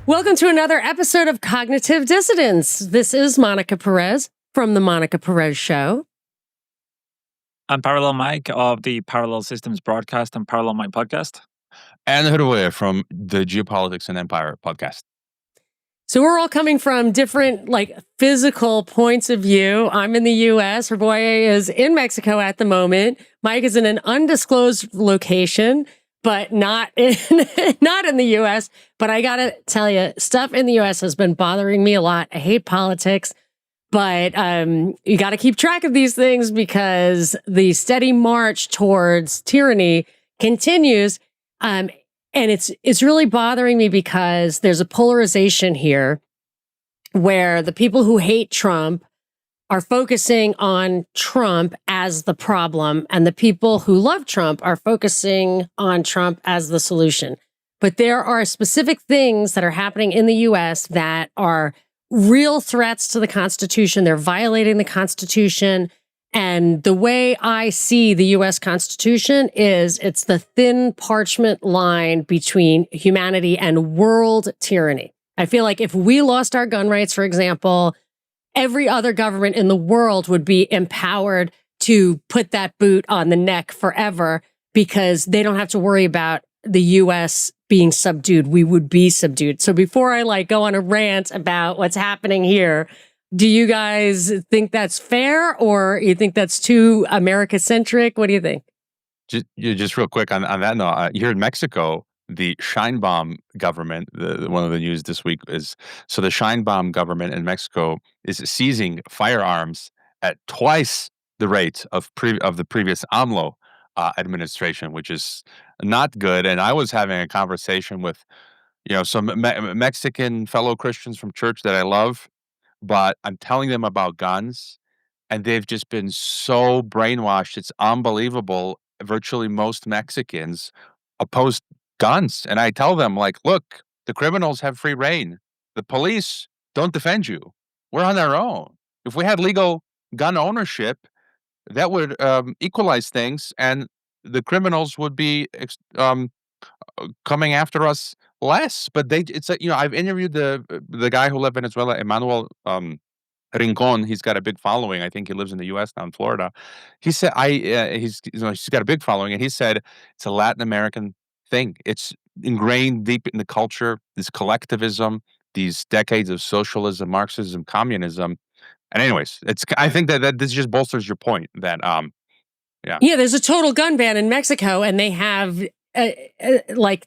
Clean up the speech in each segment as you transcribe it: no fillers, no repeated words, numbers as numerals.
Welcome to another episode of Cognitive Dissidents. This is Monica Perez from the Monica Perez Show. I'm Parallel Mike of the Parallel Systems Broadcast and Parallel Mike Podcast. And Hoodaway from the Geopolitics and Empire podcast. So we're all coming from different, physical points of view. I'm in the U.S. Herboye is in Mexico at the moment. Mike is in an undisclosed location, but not in the U.S. But I got to tell you, stuff in the U.S. has been bothering me a lot. I hate politics, but you got to keep track of these things because the steady march towards tyranny continues. And it's really bothering me because there's a polarization here where the people who hate Trump are focusing on Trump as the problem, and the people who love Trump are focusing on Trump as the solution. But there are specific things that are happening in the U.S. that are real threats to the Constitution. They're violating the Constitution. And the way I see the U.S. Constitution is it's the thin parchment line between humanity and world tyranny. I feel like if we lost our gun rights, for example, every other government in the world would be empowered to put that boot on the neck forever because they don't have to worry about the U.S. being subdued. We would be subdued. So before I go on a rant about what's happening here, do you guys think that's fair or you think that's too America-centric? What do you think? Just real quick on that note, here in Mexico, the Sheinbaum government, one of the news this week is, so the Sheinbaum government in Mexico is seizing firearms at twice the rate of the previous AMLO administration, which is not good. And I was having a conversation with, some Mexican fellow Christians from church that I love, but I'm telling them about guns, and they've just been so brainwashed. It's unbelievable. Virtually most Mexicans oppose guns. And I tell them, look, the criminals have free reign. The police don't defend you. We're on our own. If we had legal gun ownership, that would equalize things, and the criminals would be coming after us less. But I've interviewed the guy who left Venezuela, Emmanuel Rincon. He's got a big following. I think he lives in the U.S. now in Florida. He said he's got a big following, and he said it's a Latin American thing. It's ingrained deep in the culture. This collectivism, these decades of socialism, Marxism, communism. And anyways, I think that this just bolsters your point that yeah, there's a total gun ban in Mexico, and they have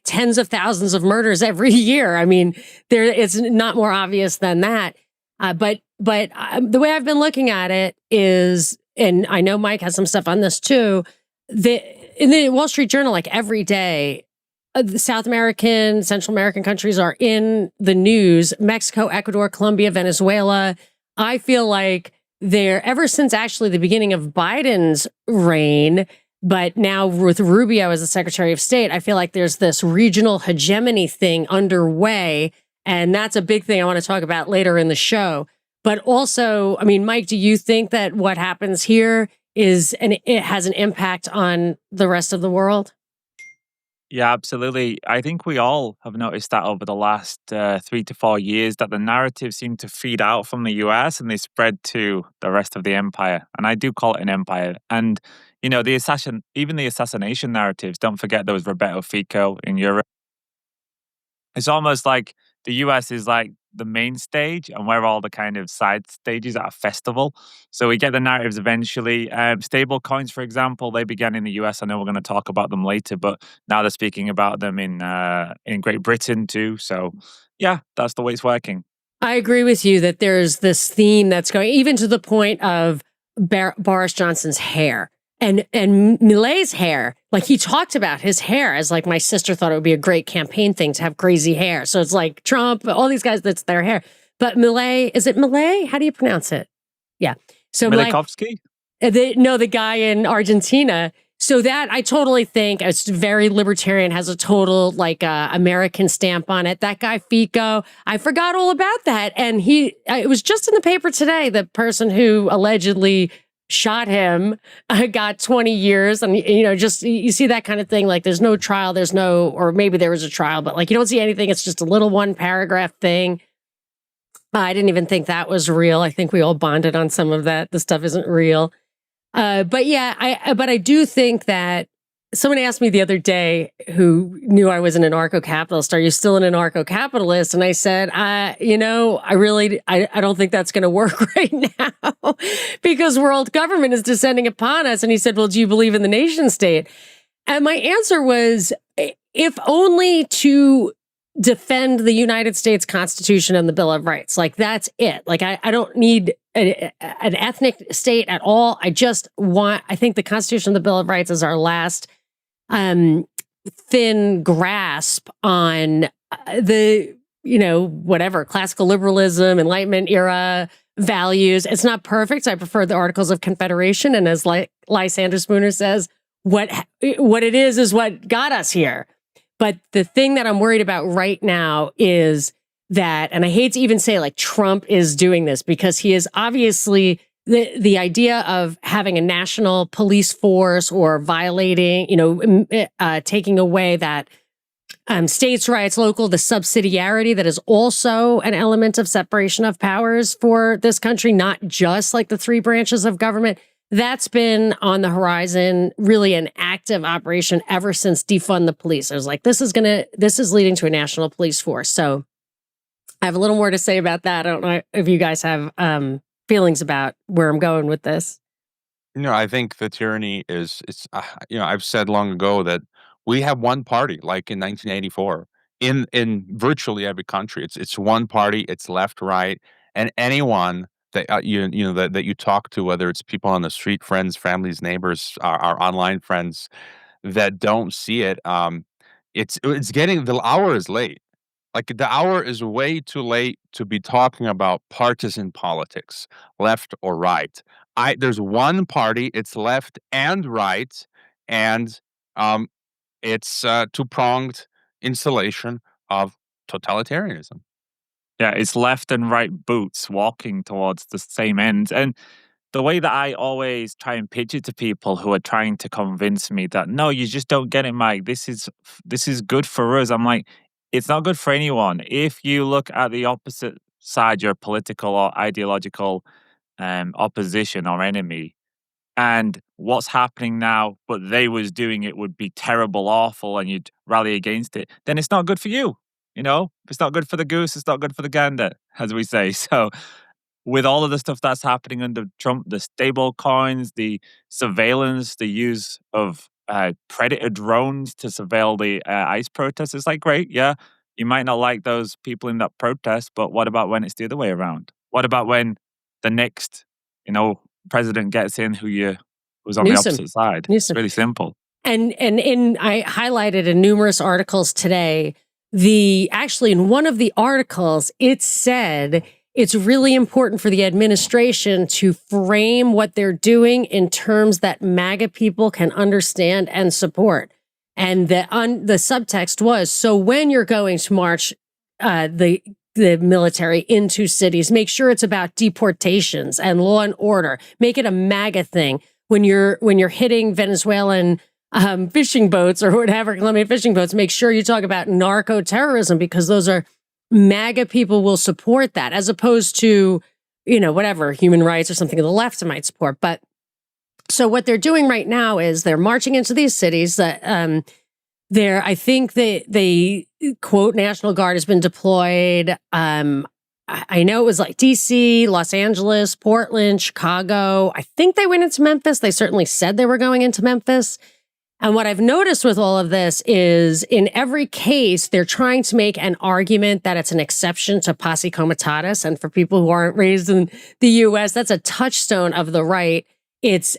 tens of thousands of murders every year. I mean, it's not more obvious than that. But the way I've been looking at it is, and I know Mike has some stuff on this too, in the Wall Street Journal, every day, the South American, Central American countries are in the news. Mexico, Ecuador, Colombia, Venezuela. I feel like they're, ever since actually the beginning of Biden's reign, but now with Rubio as the Secretary of State, I feel like there's this regional hegemony thing underway. And that's a big thing I want to talk about later in the show. But also, Mike, do you think that what happens here it has an impact on the rest of the world? Yeah, absolutely. I think we all have noticed that over the last 3 to 4 years, that the narratives seem to feed out from the US and they spread to the rest of the empire. And I do call it an empire. And, even the assassination narratives, don't forget there was Roberto Fico in Europe. It's almost like the US is like the main stage and we're all the kind of side stages at a festival. So we get the narratives eventually. Stable coins, for example, they began in the US. I know we're going to talk about them later, but now they're speaking about them in Great Britain too. So yeah, that's the way it's working. I agree with you that there's this theme that's going, even to the point of Boris Johnson's hair. And Milei's hair, he talked about his hair as my sister thought it would be a great campaign thing to have crazy hair. So it's like Trump, all these guys, that's their hair. But Milei, is it Milei? How do you pronounce it? Yeah. So Milikovsky? The guy in Argentina. So that I totally think it's very libertarian, has a total American stamp on it. That guy Fico, I forgot all about that. And it was just in the paper today, the person who allegedly shot him, got 20 years. And, just you see that kind of thing. Like there's no trial, or maybe there was a trial, but like you don't see anything. It's just a little one paragraph thing. I didn't even think that was real. I think we all bonded on some of that. The stuff isn't real. But yeah, I do think that someone asked me the other day who knew I was an anarcho-capitalist, are you still an anarcho-capitalist? And I said, I don't think that's going to work right now because world government is descending upon us. And he said, well, do you believe in the nation state? And my answer was, if only to defend the United States Constitution and the Bill of Rights. Like, that's it. Like, I don't need an ethnic state at all. I think the Constitution and the Bill of Rights is our last thin grasp on the, whatever, classical liberalism, Enlightenment era values. It's not perfect. I prefer the Articles of Confederation. And as Lysander Spooner says, what it is what got us here. But the thing that I'm worried about right now is that, and I hate to even say like Trump is doing this because he is obviously the idea of having a national police force or violating, taking away that states' rights, the subsidiarity that is also an element of separation of powers for this country, not just like the three branches of government. That's been on the horizon, really an active operation ever since defund the police. I was like, this is leading to a national police force. So I have a little more to say about that. I don't know if you guys have feelings about where I'm going with this. I think the tyranny I've said long ago that we have one party, like in 1984, in virtually every country. It's one party, it's left, right, and anyone that that you talk to, whether it's people on the street, friends, families, neighbors, our online friends that don't see it, it's getting, the hour is late. Like the hour is way too late to be talking about partisan politics, left or right. There's one party, it's left and right, and it's two-pronged installation of totalitarianism. Yeah, it's left and right boots walking towards the same end. And the way that I always try and pitch it to people who are trying to convince me that, no, you just don't get it, Mike. This is good for us. I'm like, it's not good for anyone. If you look at the opposite side, your political or ideological opposition or enemy, and what's happening now, but they was doing it would be terrible, awful, and you'd rally against it, then it's not good for you. If it's not good for the goose, it's not good for the gander, as we say. So with all of the stuff that's happening under Trump, the stable coins, the surveillance, the use of predator drones to surveil the ICE protests, it's like, great, yeah, you might not like those people in that protest, but what about when it's the other way around? What about when the next, president gets in who was on Newsom. the opposite side? Newsom. It's really simple. And I highlighted in numerous articles today, actually in one of the articles, it said it's really important for the administration to frame what they're doing in terms that MAGA people can understand and support. And the subtext was, so when you're going to march the military into cities, make sure it's about deportations and law and order. Make it a MAGA thing. When you're hitting Venezuelan fishing boats or whatever, Colombian fishing boats, make sure you talk about narco-terrorism because those are MAGA people will support that as opposed to, whatever, human rights or something the left might support. But so what they're doing right now is they're marching into these cities that I think they quote National Guard has been deployed. I know it was like DC, Los Angeles, Portland, Chicago. I think they went into Memphis. They certainly said they were going into Memphis. And what I've noticed with all of this is in every case, they're trying to make an argument that it's an exception to posse comitatus. And for people who aren't raised in the US, that's a touchstone of the right. It's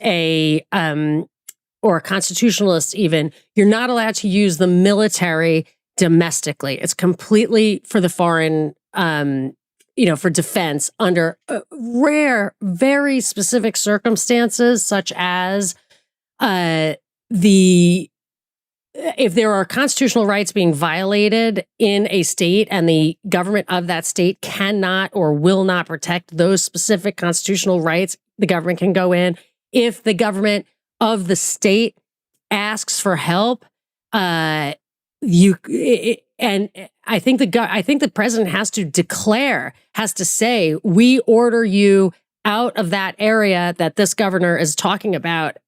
or a constitutionalist even, you're not allowed to use the military domestically. It's completely for the foreign, for defense under rare, very specific circumstances, such as if there are constitutional rights being violated in a state and the government of that state cannot or will not protect those specific constitutional rights, the government can go in if the government of the state asks for help, and I think the president has to say, we order you out of that area that this governor is talking about,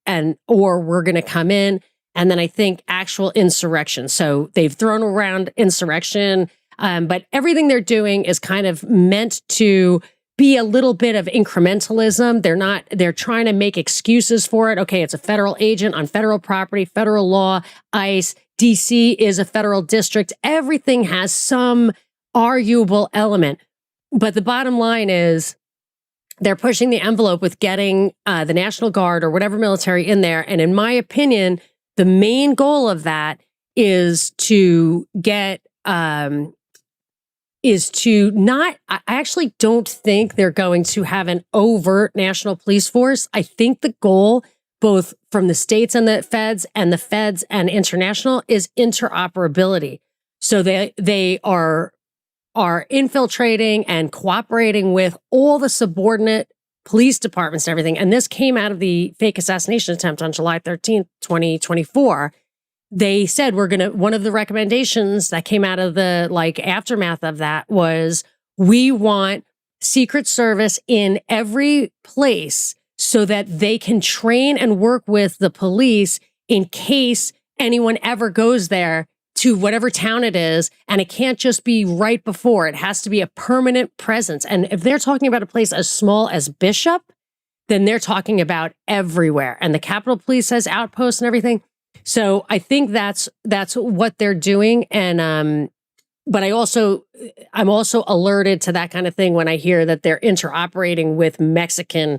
or we're going to come in. And then I think actual insurrection. So they've thrown around insurrection, but everything they're doing is kind of meant to be a little bit of incrementalism. They're trying to make excuses for it. Okay, it's a federal agent on federal property, federal law, ICE, DC is a federal district. Everything has some arguable element. But the bottom line is they're pushing the envelope with getting the National Guard or whatever military in there. And in my opinion, the main goal of that is to get, I actually don't think they're going to have an overt national police force. I think the goal, both from the states and the feds and international, is interoperability. So they are infiltrating and cooperating with all the subordinate police departments and everything. And this came out of the fake assassination attempt on July 13th, 2024. They said one of the recommendations that came out of the aftermath of that was, we want Secret Service in every place so that they can train and work with the police in case anyone ever goes there to whatever town it is. And it can't just be right before. It has to be a permanent presence. And if they're talking about a place as small as Bishop, then they're talking about everywhere. And the Capitol Police has outposts and everything. So I think that's what they're doing. And but I'm also alerted to that kind of thing when I hear that they're interoperating with Mexican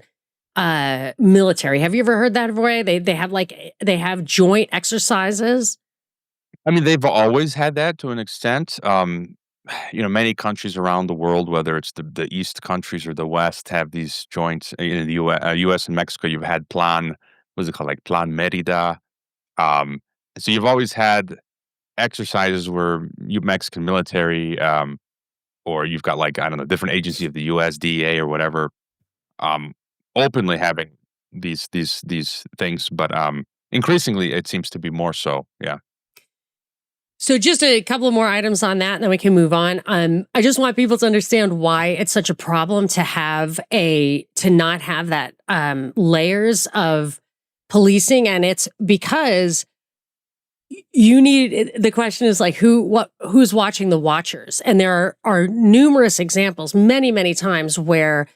military. Have you ever heard that, Roy? They have joint exercises. I mean, they've always had that to an extent. Many countries around the world, whether it's the East countries or the West, have these joints. In the U.S. and Mexico, you've had Plan Merida. So you've always had exercises where Mexican military, or you've got different agencies of the U.S. DEA or whatever, openly having these things, but increasingly it seems to be more so. Yeah. So just a couple of more items on that, and then we can move on. I just want people to understand why it's such a problem to not have that layers of policing, and it's because the question is who's watching the watchers, and there are numerous examples, many times, where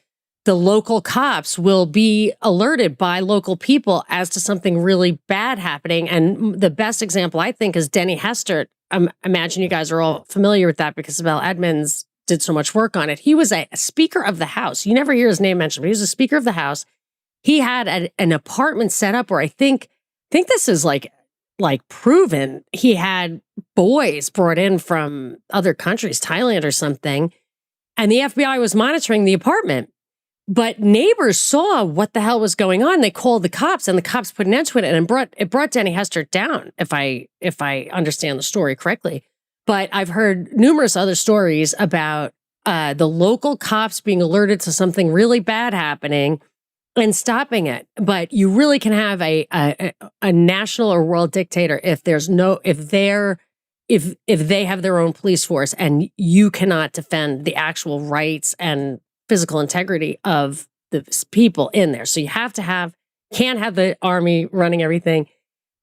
the local cops will be alerted by local people as to something really bad happening. And the best example, I think, is Denny Hestert. I imagine you guys are all familiar with that because Isabel Edmonds did so much work on it. He was a Speaker of the House. You never hear his name mentioned, but he was a Speaker of the House. He had an apartment set up where I think this is like proven. He had boys brought in from other countries, Thailand or something, and the FBI was monitoring the apartment. But neighbors saw what the hell was going on. They called the cops, and the cops put an end to it, and it brought Denny Hestert down, if I understand the story correctly. But I've heard numerous other stories about the local cops being alerted to something really bad happening and stopping it. But you really can have a national or world dictator if they have their own police force, and you cannot defend the actual rights and physical integrity of the people in there. So you can't have the army running everything.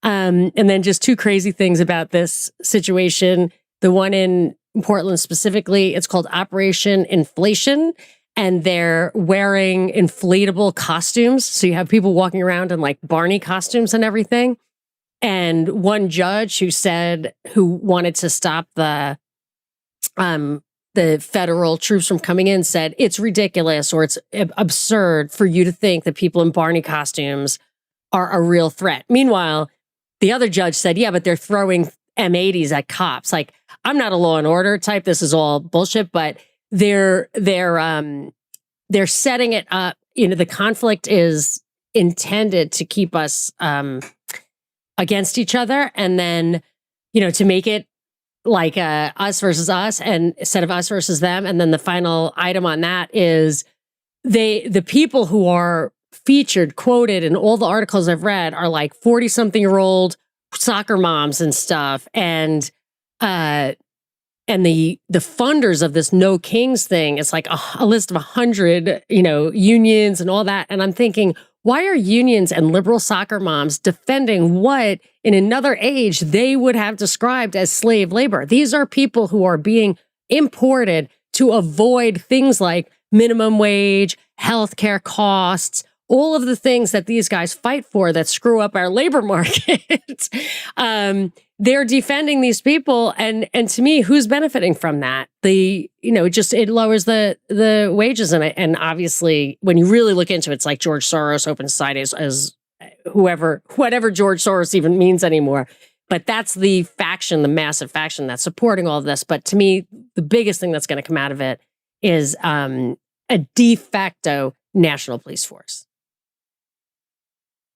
And then just two crazy things about this situation. The one in Portland specifically, it's called Operation Inflation, and they're wearing inflatable costumes. So you have people walking around in Barney costumes and everything. And one judge who wanted to stop the federal troops from coming in said, it's ridiculous or it's absurd for you to think that people in Barney costumes are a real threat. Meanwhile, the other judge said, yeah, but they're throwing M80s at cops. I'm not a Law and Order type. This is all bullshit, but they're setting it up. The conflict is intended to keep us against each other, and then, to make it us versus us, and instead of us versus them. And then the final item on that is the people who are featured, quoted in all the articles I've read are like 40-something-year-old soccer moms and stuff. And the funders of this No Kings thing, it's like a list of 100, unions and all that. And I'm thinking, why are unions and liberal soccer moms defending what in another age they would have described as slave labor? These are people who are being imported to avoid things like minimum wage, healthcare costs, all of the things that these guys fight for that screw up our labor market. They're defending these people, and to me, who's benefiting from that? It lowers the wages, and obviously, when you really look into it, it's like George Soros open society as whatever George Soros even means anymore. But that's the massive faction that's supporting all of this. But to me, the biggest thing that's going to come out of it is a de facto national police force.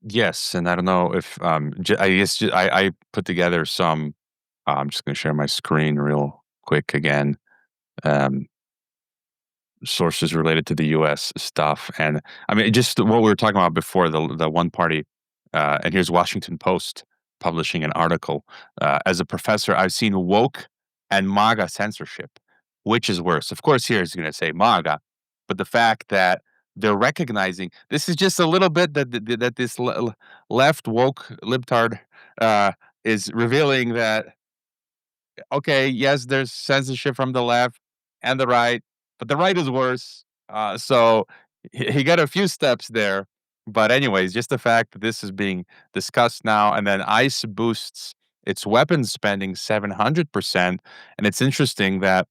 Yes, and I don't know if I put together some. I'm just going to share my screen real quick again. Sources related to the U.S. stuff, and I mean just what we were talking about before, the one party. And here's Washington Post publishing an article. As a professor, I've seen woke and MAGA censorship. Which is worse? Of course, here is going to say MAGA, but the fact that they're recognizing this is just a little bit that this left woke libtard is revealing that, okay, yes, there's censorship from the left and the right, but the right is worse. So he got a few steps there. But anyways, just the fact that this is being discussed now, and then ICE boosts its weapons spending 700%. And it's interesting that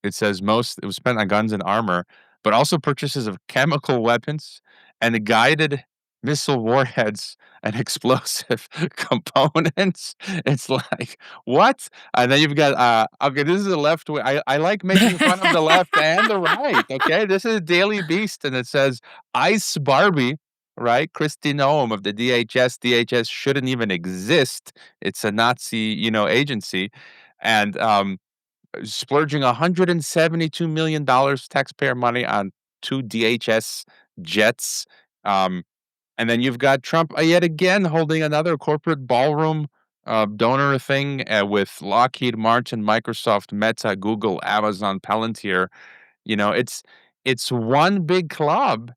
it says most it was spent on guns and armor, but also purchases of chemical weapons and guided missile warheads and explosive components. It's like, what? And then you've got okay, this is the left wing. I like making fun of the left and the right. Okay, this is Daily Beast, and it says Ice Barbie, right? Kristi Noem of the DHS. DHS shouldn't even exist. It's a Nazi, agency. And splurging $172 million taxpayer money on 2 DHS jets. And then you've got Trump yet again holding another corporate ballroom donor thing with Lockheed Martin, Microsoft, Meta, Google, Amazon, Palantir. It's one big club,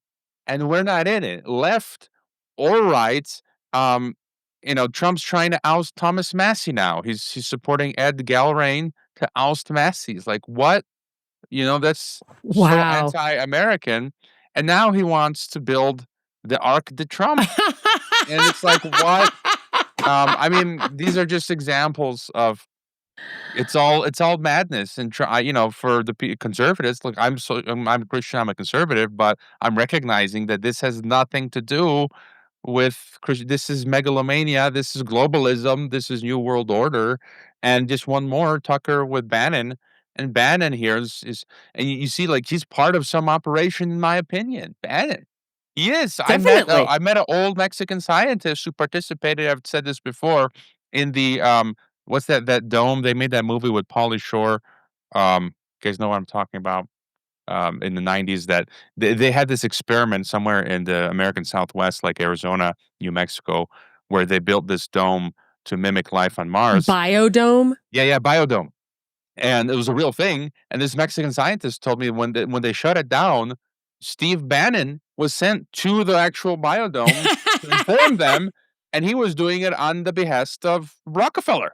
and we're not in it, left or right. Trump's trying to oust Thomas Massie now. He's supporting Ed Galbraith to oust Massie. It's like, what? That's so anti-American. And now he wants to build the Arc de Trump. And it's like, what? I mean, these are just examples of it's all madness. And for the conservatives, look, I'm a Christian, I'm a conservative, but I'm recognizing that this has nothing to do with this is megalomania, this is globalism, this is New World Order. And just one more, Tucker with Bannon. And Bannon here is and you see, like, he's part of some operation, in my opinion. Bannon. He is. Definitely. I met an old Mexican scientist who participated, I've said this before, in the what's that dome? They made that movie with Pauly Shore. You guys know what I'm talking about? In the 90s, that they had this experiment somewhere in the American Southwest, like Arizona, New Mexico, where they built this dome to mimic life on Mars. Biodome? Yeah, biodome. And it was a real thing. And this Mexican scientist told me when they shut it down, Steve Bannon was sent to the actual biodome to inform them, and he was doing it on the behest of Rockefeller.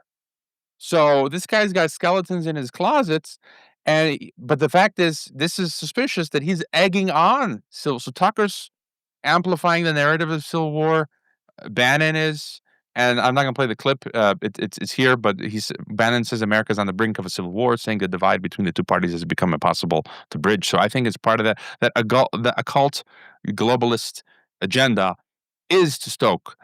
So this guy's got skeletons in his closets. But the fact is, this is suspicious that he's egging on. So Tucker's amplifying the narrative of Civil War. Bannon is, and I'm not going to play the clip. It's here, but Bannon says America's on the brink of a civil war, saying the divide between the two parties has become impossible to bridge. So I think it's part of that occult globalist agenda is to stoke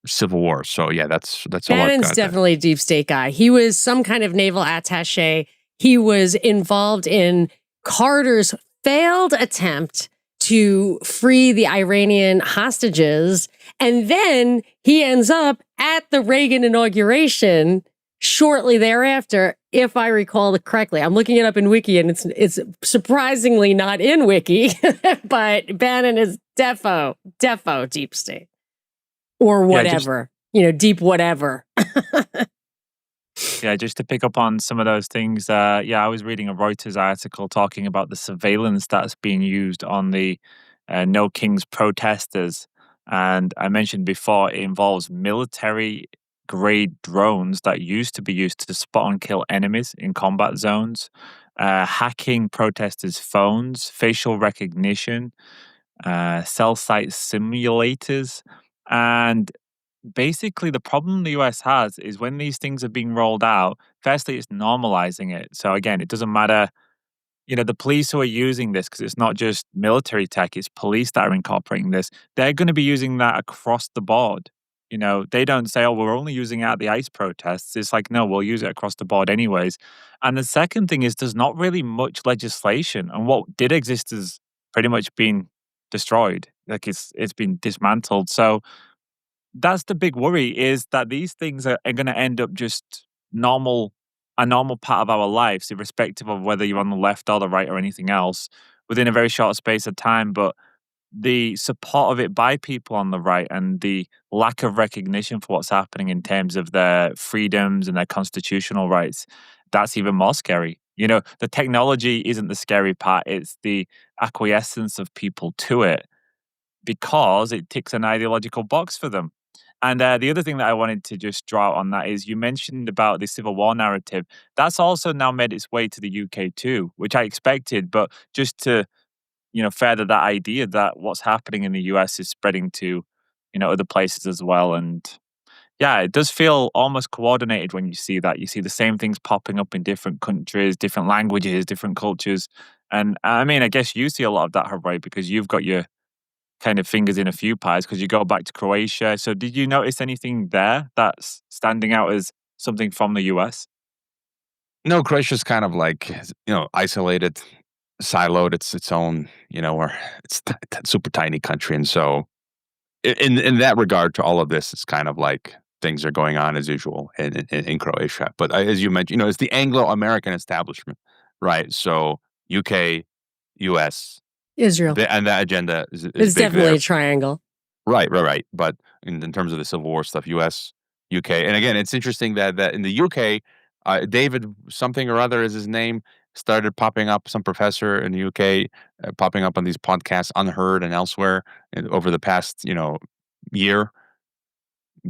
civil war. So yeah, that's Bannon's definitely a deep state guy. He was some kind of naval attaché. He was involved in Carter's failed attempt to free the Iranian hostages. And then he ends up at the Reagan inauguration shortly thereafter, if I recall it correctly. I'm looking it up in Wiki, and it's surprisingly not in Wiki, but Bannon is defo deep state or whatever, deep whatever. Yeah, just to pick up on some of those things. I was reading a Reuters article talking about the surveillance that's being used on the No Kings protesters. And I mentioned before, it involves military grade drones that used to be used to spot and kill enemies in combat zones, hacking protesters' phones, facial recognition, cell site simulators. And basically, the problem the US has is when these things are being rolled out, firstly, it's normalizing it. So again, it doesn't matter, the police who are using this, because it's not just military tech, it's police that are incorporating this. They're going to be using that across the board. They don't say, oh, we're only using it at the ICE protests. It's like, no, we'll use it across the board anyways. And the second thing is there's not really much legislation. And what did exist has pretty much been destroyed. Like it's been dismantled. So that's the big worry, is that these things are going to end up just a normal part of our lives, irrespective of whether you're on the left or the right or anything else, within a very short space of time. But the support of it by people on the right and the lack of recognition for what's happening in terms of their freedoms and their constitutional rights, that's even more scary. The technology isn't the scary part, it's the acquiescence of people to it because it ticks an ideological box for them. And the other thing that I wanted to just draw out on that is you mentioned about the Civil War narrative. That's also now made its way to the UK too, which I expected, but just to, further that idea that what's happening in the US is spreading to, other places as well. And yeah, it does feel almost coordinated when you see that. You see the same things popping up in different countries, different languages, different cultures. And I mean, I guess you see a lot of that, Haroy, because you've got your kind of fingers in a few pies because you go back to Croatia. So did you notice anything there that's standing out as something from the US? No, Croatia's kind of like, isolated, siloed. It's its own, where it's super tiny country. And so in that regard to all of this, it's kind of like things are going on as usual in Croatia. But as you mentioned, it's the Anglo-American establishment, right? So UK, US, Israel. and that agenda is It's big definitely there. a triangle. Right. But in terms of the Civil War stuff, US, UK. And again, it's interesting that in the UK, David something or other is his name, started popping up, some professor in the UK, popping up on these podcasts, Unheard and elsewhere over the past, year,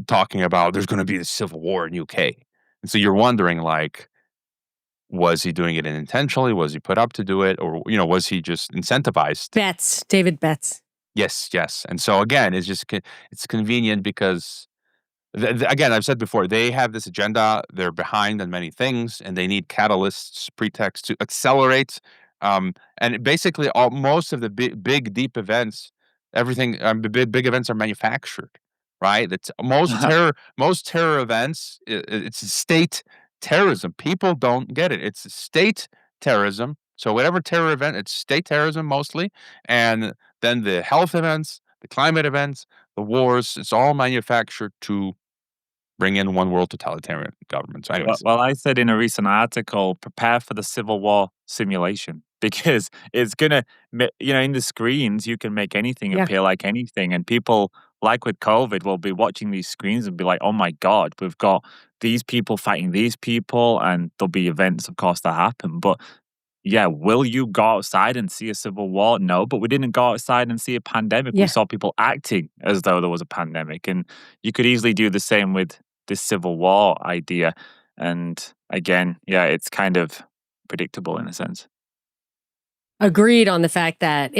talking about there's going to be a civil war in UK. And so you're wondering, like, was he doing it intentionally? Was he put up to do it? Or, was he just incentivized? David Betts. Yes. And so again, it's convenient because again, I've said before, they have this agenda. They're behind on many things, and they need catalysts, pretexts to accelerate. And basically, most of the big, deep events, everything, the big events are manufactured, right? That's most terror events. It's state terrorism. People don't get it. It's state terrorism. So whatever terror event, it's state terrorism mostly, and then the health events, the climate events, the wars. It's all manufactured to bring in one world totalitarian government. So anyways. Well, I said in a recent article, prepare for the Civil War simulation because it's going to, in the screens, you can make anything appear like anything. And people, like with COVID, will be watching these screens and be like, oh my God, we've got these people fighting these people. And there'll be events, of course, that happen. But yeah, will you go outside and see a civil war? No, but we didn't go outside and see a pandemic. Yeah. We saw people acting as though there was a pandemic. And you could easily do the same with this civil war idea. And again, it's kind of predictable in a sense. Agreed on the fact that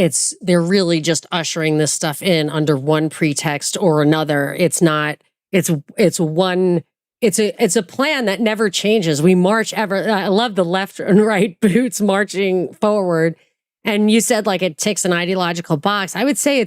they're really just ushering this stuff in under one pretext or another. It's not, it's a plan that never changes. We march ever. I love the left and right boots marching forward. And you said like it ticks an ideological box. I would say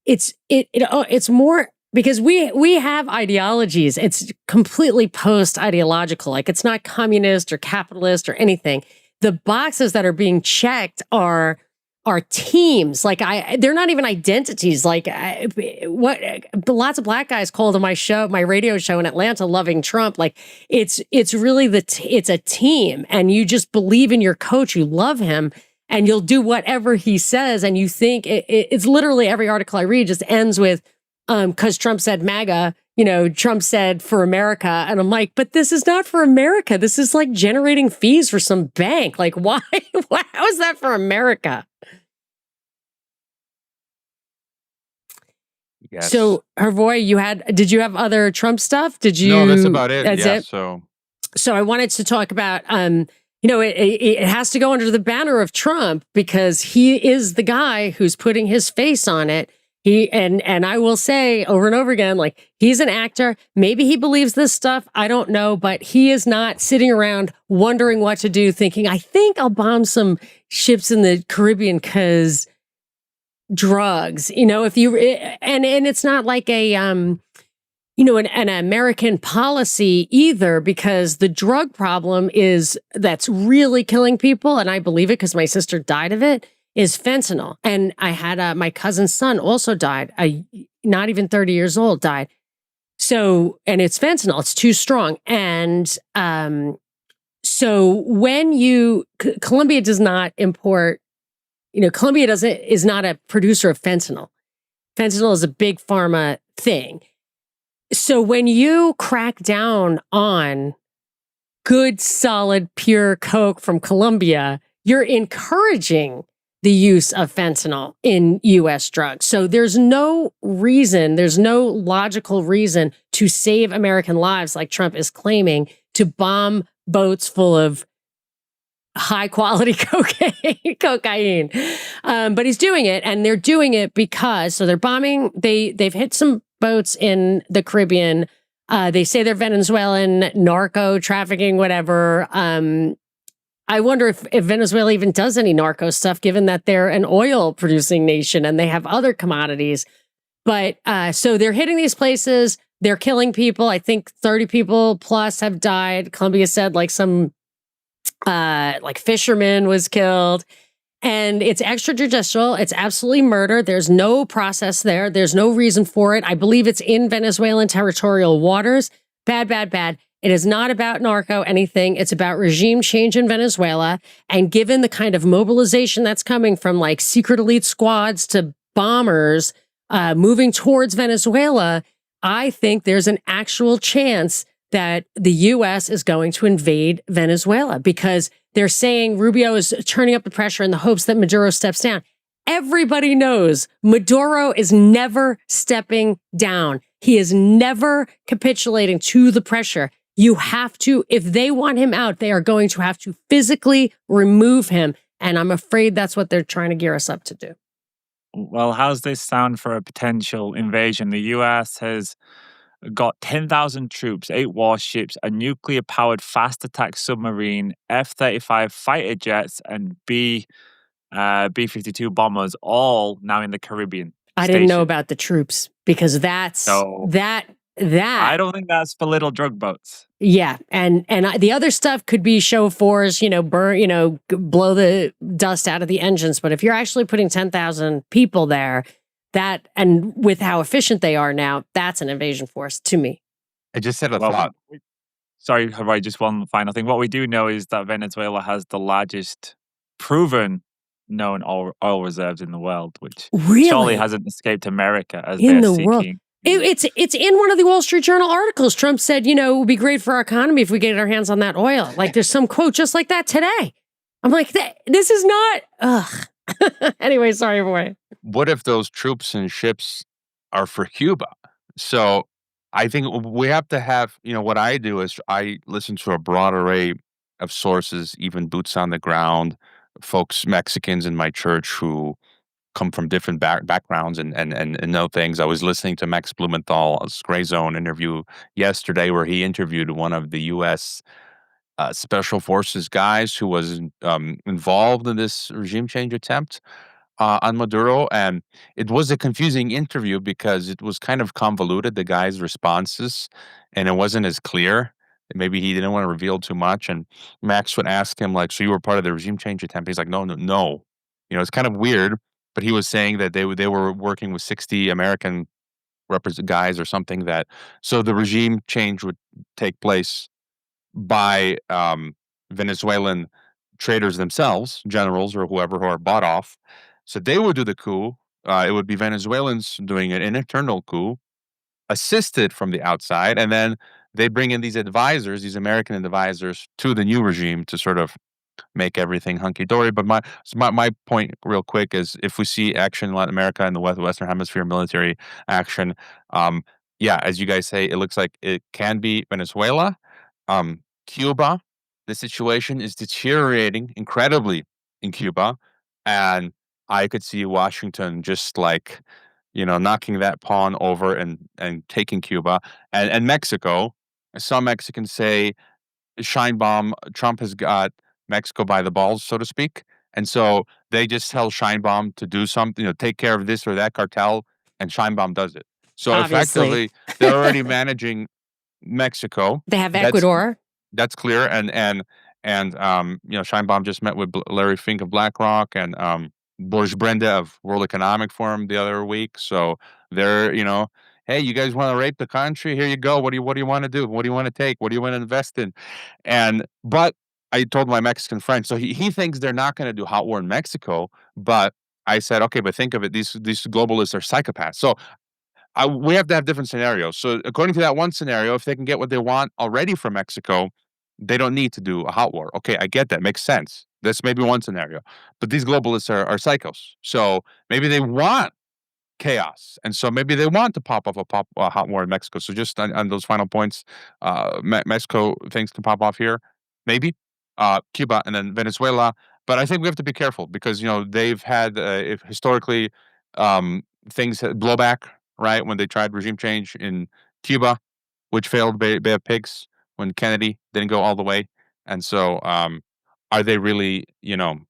it's more because we have ideologies. It's completely post-ideological. Like it's not communist or capitalist or anything. The boxes that are being checked are are teams. Like they're not even identities. Like lots of black guys called on my show, my radio show in Atlanta, loving Trump. Like it's really it's a team, and you just believe in your coach. You love him, and you'll do whatever he says. And you think it's literally every article I read just ends with, because Trump said MAGA. Trump said for America. And I'm like, but this is not for America. This is like generating fees for some bank. Like, why? How is that for America? Yes. So, Hervoy, did you have other Trump stuff? Did you? No, that's about it. That's yeah, it. So I wanted to talk about, it has to go under the banner of Trump because he is the guy who's putting his face on it. And I will say over and over again, like, he's an actor. Maybe he believes this stuff. I don't know, but he is not sitting around wondering what to do, thinking, I think I'll bomb some ships in the Caribbean because drugs, if you, and it's not like an American policy either, because the drug problem that's really killing people. And I believe it because my sister died of it, is fentanyl. And I had my cousin's son also died, not even 30 years old, died. So, and it's fentanyl, it's too strong. And so when Colombia does not import, Colombia is not a producer of fentanyl. Fentanyl is a big pharma thing. So when you crack down on good, solid, pure Coke from Colombia, you're encouraging the use of fentanyl in U.S. drugs. So there's no logical reason to save American lives, like Trump is claiming, to bomb boats full of high quality cocaine. But he's doing it, and they're doing it because, they're bombing, they've hit some boats in the Caribbean. They say they're Venezuelan, narco trafficking, whatever. I wonder if Venezuela even does any narco stuff, given that they're an oil producing nation and they have other commodities. But so they're hitting these places, they're killing people. I think 30 people plus have died. Colombia said like some fisherman was killed. And it's extrajudicial. It's absolutely murder. There's no process there. There's no reason for it. I believe it's in Venezuelan territorial waters. Bad, bad, bad. It is not about narco anything. It's about regime change in Venezuela. And given the kind of mobilization that's coming from like secret elite squads to bombers moving towards Venezuela, I think there's an actual chance that the U.S. is going to invade Venezuela, because they're saying Rubio is turning up the pressure in the hopes that Maduro steps down. Everybody knows Maduro is never stepping down. He is never capitulating to the pressure. You have to, if they want him out, they are going to have to physically remove him. And I'm afraid that's what they're trying to gear us up to do. Well, how's this sound for a potential invasion? The U.S. has got 10,000 troops, 8 warships, a nuclear-powered fast attack submarine, F-35 fighter jets, and B-52 bombers, all now in the Caribbean. I didn't know about the troops, because that I don't think that's for little drug boats. Yeah, and the other stuff could be show force, burn, blow the dust out of the engines. But if you're actually putting 10,000 people there, and with how efficient they are now, that's an invasion force to me. I just said a thought. Sorry, Harai, just one final thing. What we do know is that Venezuela has the largest proven known oil reserves in the world, which surely hasn't escaped America as they're seeking. World. It's in one of the Wall Street Journal articles. Trump said, it would be great for our economy if we get our hands on that oil. Like, there's some quote just like that today. I'm like, this is not, ugh. Anyway, sorry, boy. What if those troops and ships are for Cuba? So I think we have to have, what I do is I listen to a broad array of sources, even boots on the ground, folks, Mexicans in my church who come from different backgrounds and know things. I was listening to Max Blumenthal's Gray Zone interview yesterday, where he interviewed one of the U.S. Special Forces guys who was involved in this regime change attempt on Maduro. And it was a confusing interview because it was kind of convoluted, the guy's responses, and it wasn't as clear. Maybe he didn't want to reveal too much. And Max would ask him, like, so you were part of the regime change attempt? He's like, no. It's kind of weird, but he was saying that they were working with 60 American guys or something, so the regime change would take place by Venezuelan traders themselves, generals or whoever, who are bought off. So they would do the coup. It would be Venezuelans doing an internal coup, assisted from the outside, and then they bring in these advisors, these American advisors, to the new regime to sort of make everything hunky-dory. But my point real quick is, if we see action in Latin America and the Western Hemisphere, military action, yeah, as you guys say, it looks like it can be Venezuela. Cuba, the situation is deteriorating incredibly in Cuba, and I could see Washington just like, knocking that pawn over and taking Cuba. And Mexico. Some Mexicans say Scheinbaum, Trump has got Mexico by the balls, so to speak. And so they just tell Scheinbaum to do something, take care of this or that cartel, and Scheinbaum does it. So Obviously. effectively, they're already managing Mexico. They have Ecuador. That's clear. And Scheinbaum just met with Larry Fink of BlackRock and Boris Brenda of World Economic Forum the other week. So they're, hey, you guys want to rape the country? Here you go. What do you want to do? What do you want to take? What do you want to invest in? But I told my Mexican friend, so he thinks they're not going to do hot war in Mexico. But I said, okay, but think of it. These globalists are psychopaths. So we have to have different scenarios. So according to that one scenario, if they can get what they want already from Mexico, they don't need to do a hot war. Okay, I get that. Makes sense. That's maybe one scenario. But these globalists are psychos. So maybe they want chaos. And so maybe they want to pop off a hot war in Mexico. So just on those final points, Mexico, things can pop off here. Maybe. Cuba and then Venezuela. But I think we have to be careful because, they've had historically things blowback, right? When they tried regime change in Cuba, which failed Bay of Pigs when Kennedy didn't go all the way. And so are they really, going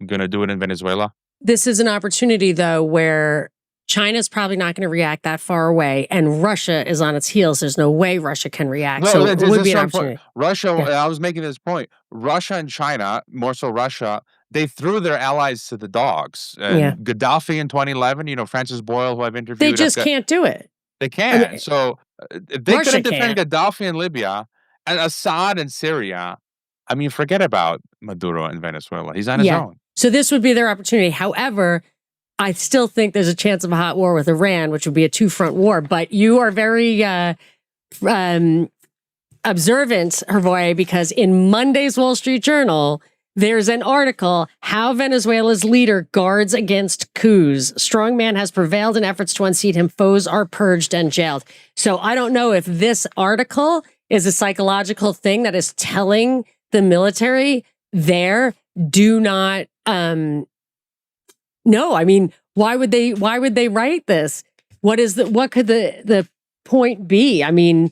to do it in Venezuela? This is an opportunity, though, where China's probably not going to react that far away, and Russia is on its heels. There's no way Russia can react. So it would be an opportunity. Russia, yeah. I was making this point. Russia and China, more so Russia, they threw their allies to the dogs. And Gaddafi in 2011, Francis Boyle, who I've interviewed. They just can't do it. They can't. So if they couldn't defend Gaddafi in Libya and Assad in Syria, I mean, forget about Maduro in Venezuela. He's on his own. So this would be their opportunity. However, I still think there's a chance of a hot war with Iran, which would be a two-front war. But you are very observant, Hervoy, because in Monday's Wall Street Journal, there's an article, How Venezuela's Leader Guards Against Coups. Strongman has prevailed in efforts to unseat him. Foes are purged and jailed. So I don't know if this article is a psychological thing that is telling the military there, do not... No, I mean, why would they write this? What could the point be? I mean,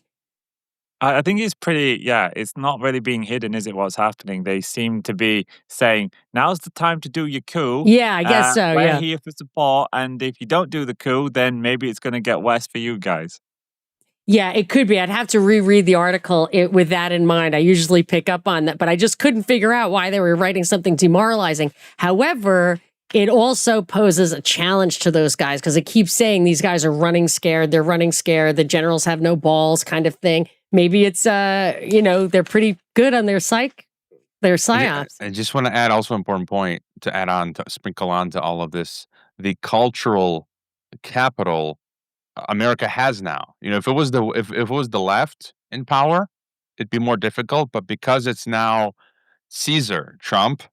I think it's it's not really being hidden, is it, what's happening? They seem to be saying, now's the time to do your coup. Yeah, I guess so, We're here for support, and if you don't do the coup, then maybe it's going to get worse for you guys. Yeah, it could be. I'd have to reread the article with that in mind. I usually pick up on that, but I just couldn't figure out why they were writing something demoralizing. However, it also poses a challenge to those guys because it keeps saying these guys are running scared. They're running scared. The generals have no balls kind of thing. Maybe it's, they're pretty good on their psyops. I just want to add also an important point to sprinkle on to all of this. The cultural capital America has now. If it was the left in power, it'd be more difficult. But because it's now Caesar, Trump,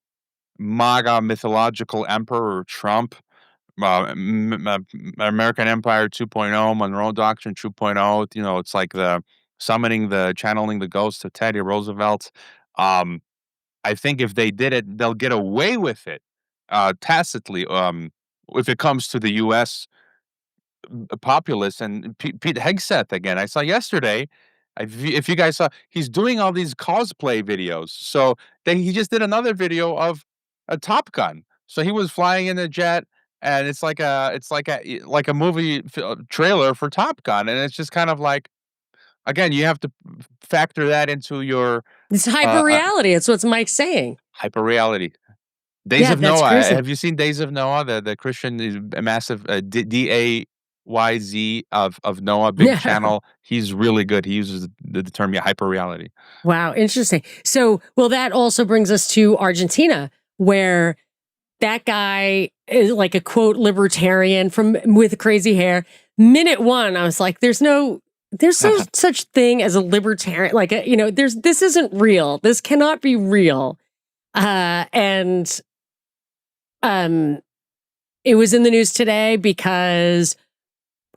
MAGA mythological emperor Trump, American Empire 2.0, Monroe Doctrine 2.0. It's like the channeling the ghost of Teddy Roosevelt. I think if they did it, they'll get away with it tacitly. If it comes to the U.S. populace and Pete Hegseth again, I saw yesterday. If you guys saw, he's doing all these cosplay videos. So then he just did another video of a Top Gun. So he was flying in a jet, and it's like a movie trailer for Top Gun, and it's just kind of like, again, you have to factor that into your. It's hyper reality. It's what Mike's saying. Hyper reality. Days Yeah, of that's Noah. crazy. Have you seen Days of Noah? The Christian is a massive DAYZ of Noah, big Yeah. channel. He's really good. He uses the term hyper reality. Wow, interesting. So, well, that also brings us to Argentina, where that guy is like a quote libertarian with crazy hair. Minute one, I was like, there's no such thing as a libertarian. Like, this isn't real. This cannot be real. And it was in the news today because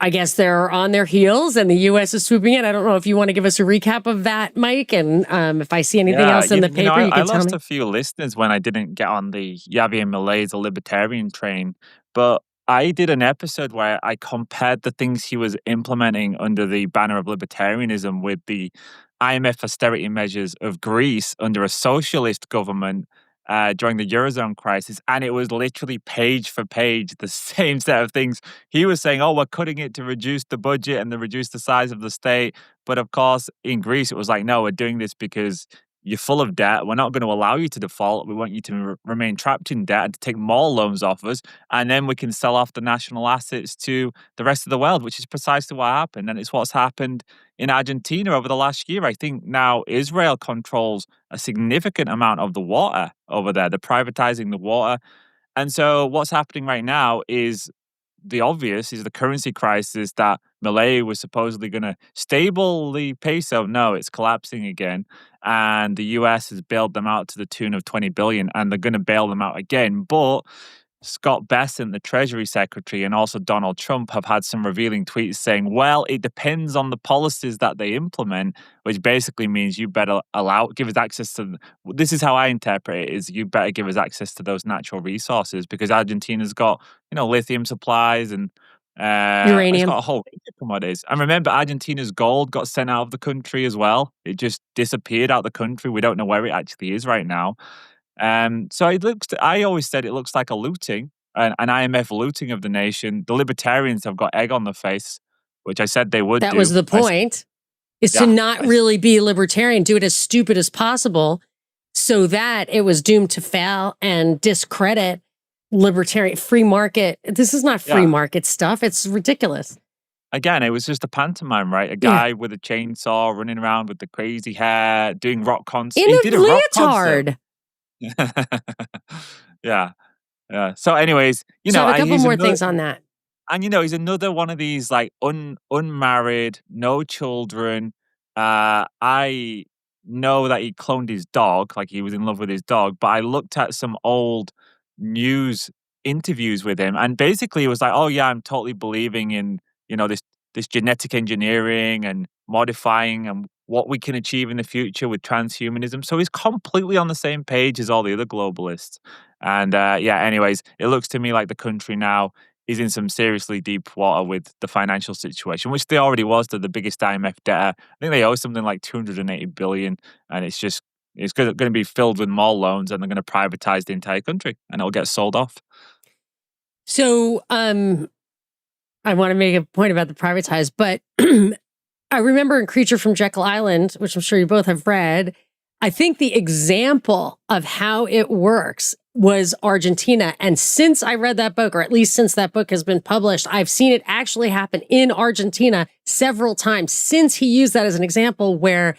I guess they're on their heels and the U.S. is swooping in. I don't know if you want to give us a recap of that, Mike, and if I see anything else in the paper, you I can tell lost me. a few listeners when I didn't get on the Javier Milei's libertarian train, but I did an episode where I compared the things he was implementing under the banner of libertarianism with the IMF austerity measures of Greece under a socialist government during the Eurozone crisis. And it was literally page for page the same set of things. He was saying, oh, we're cutting it to reduce the budget and to reduce the size of the state. But of course, in Greece, it was like, no, we're doing this because you're full of debt. We're not going to allow you to default. We want you to remain trapped in debt and to take more loans off us. And then we can sell off the national assets to the rest of the world, which is precisely what happened. And it's what's happened in Argentina over the last year. I think now Israel controls a significant amount of the water over there. They're privatizing the water. And so what's happening right now is the obvious is the currency crisis that Milei was supposedly going to stable the peso. No, it's collapsing again. And the US has bailed them out to the tune of 20 billion, and they're going to bail them out again. But Scott Bessent, the Treasury Secretary, and also Donald Trump have had some revealing tweets saying, well, it depends on the policies that they implement, which basically means you better give us access to, this is how I interpret it, is you better give us access to those natural resources because Argentina's got, lithium supplies and it's Uranium. got a whole range of commodities. And remember, Argentina's gold got sent out of the country as well. It just disappeared out of the country. We don't know where it actually is right now. So I always said it looks like a looting, an IMF looting of the nation. The libertarians have got egg on the face, which I said they would That do. was the point, is to not really be libertarian, do it as stupid as possible so that it was doomed to fail and discredit libertarian free market. This is not free market stuff. It's ridiculous. Again, it was just a pantomime, right? A guy with a chainsaw running around with the crazy hair, doing rock concerts. In He a did a rock leotard. Yeah. So anyways, So I have a couple more things on that. And he's another one of these like unmarried, no children. I know that he cloned his dog, like he was in love with his dog, but I looked at some old news interviews with him, and basically it was like, oh yeah, I'm totally believing in, this genetic engineering and modifying and what we can achieve in the future with transhumanism. So he's completely on the same page as all the other globalists. And anyways, it looks to me like the country now is in some seriously deep water with the financial situation, which they already was. They're the biggest IMF debtor. I think they owe something like 280 billion, and it's going to be filled with more loans, and they're going to privatize the entire country, and it'll get sold off. So, I want to make a point about the privatized, but I remember in Creature from Jekyll Island, which I'm sure you both have read, I think the example of how it works was Argentina. And since I read that book, or at least since that book has been published, I've seen it actually happen in Argentina several times since he used that as an example where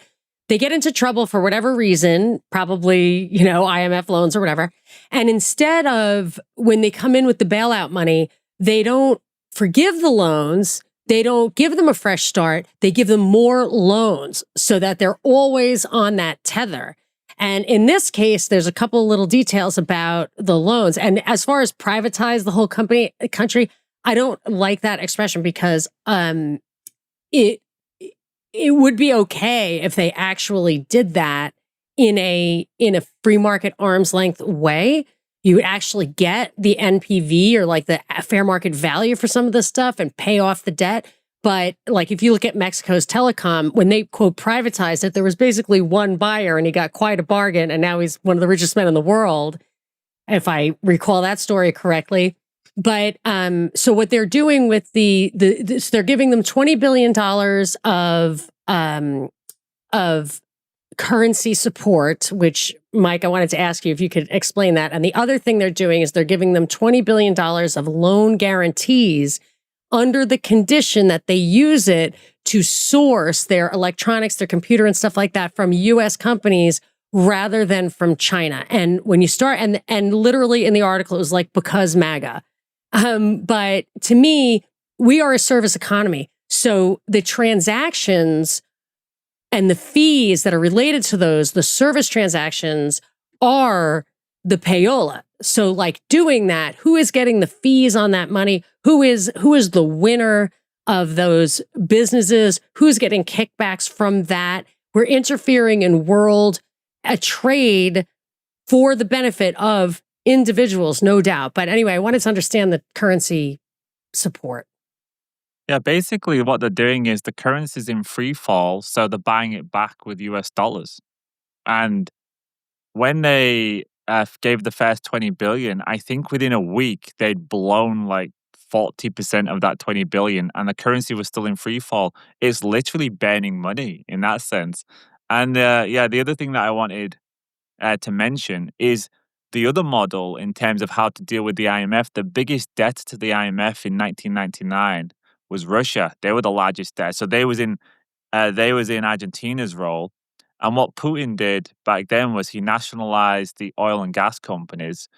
they get into trouble for whatever reason, probably, IMF loans or whatever. And instead of when they come in with the bailout money, they don't forgive the loans. They don't give them a fresh start. They give them more loans so that they're always on that tether. And in this case, there's a couple of little details about the loans. And as far as privatize the whole country, I don't like that expression because it would be okay if they actually did that in a free market arm's length way. You would actually get the NPV or like the fair market value for some of this stuff and pay off the debt. But like if you look at Mexico's telecom, when they quote privatized it, there was basically one buyer and he got quite a bargain. And now he's one of the richest men in the world, if I recall that story correctly. But so what they're doing with they're giving them $20 billion of currency support, which Mike, I wanted to ask you if you could explain that. And the other thing they're doing is they're giving them $20 billion of loan guarantees under the condition that they use it to source their electronics, their computer and stuff like that from U.S. companies rather than from China. And when you start, and literally in the article, it was like, because MAGA. But to me, we are a service economy. So the transactions and the fees that are related to those, the service transactions, are the payola. So like doing that, who is getting the fees on that money? Who is the winner of those businesses? Who's getting kickbacks from that? We're interfering in world trade for the benefit of individuals, no doubt. But anyway, I wanted to understand the currency support. Yeah, basically what they're doing is the currency's in free fall, so they're buying it back with US dollars. And when they gave the first 20 billion, I think within a week they'd blown like 40% of that 20 billion and the currency was still in free fall. It's literally burning money in that sense. And the other thing that I wanted to mention is the other model in terms of how to deal with the IMF. The biggest debt to the IMF in 1999 was Russia. They were the largest debt. So they was in Argentina's role. And what Putin did back then was he nationalized the oil and gas companies.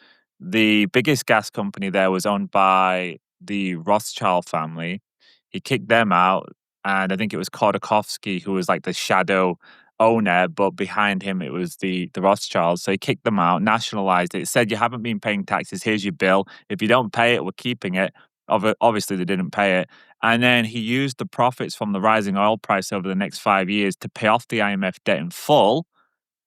The biggest gas company there was owned by the Rothschild family. He kicked them out. And I think it was Khodorkovsky who was like the shadow owner, but behind him it was the Rothschilds. So he kicked them out, nationalized it, said, you haven't been paying taxes, here's your bill. If you don't pay it, we're keeping it. Obviously, they didn't pay it. And then he used the profits from the rising oil price over the next 5 years to pay off the IMF debt in full.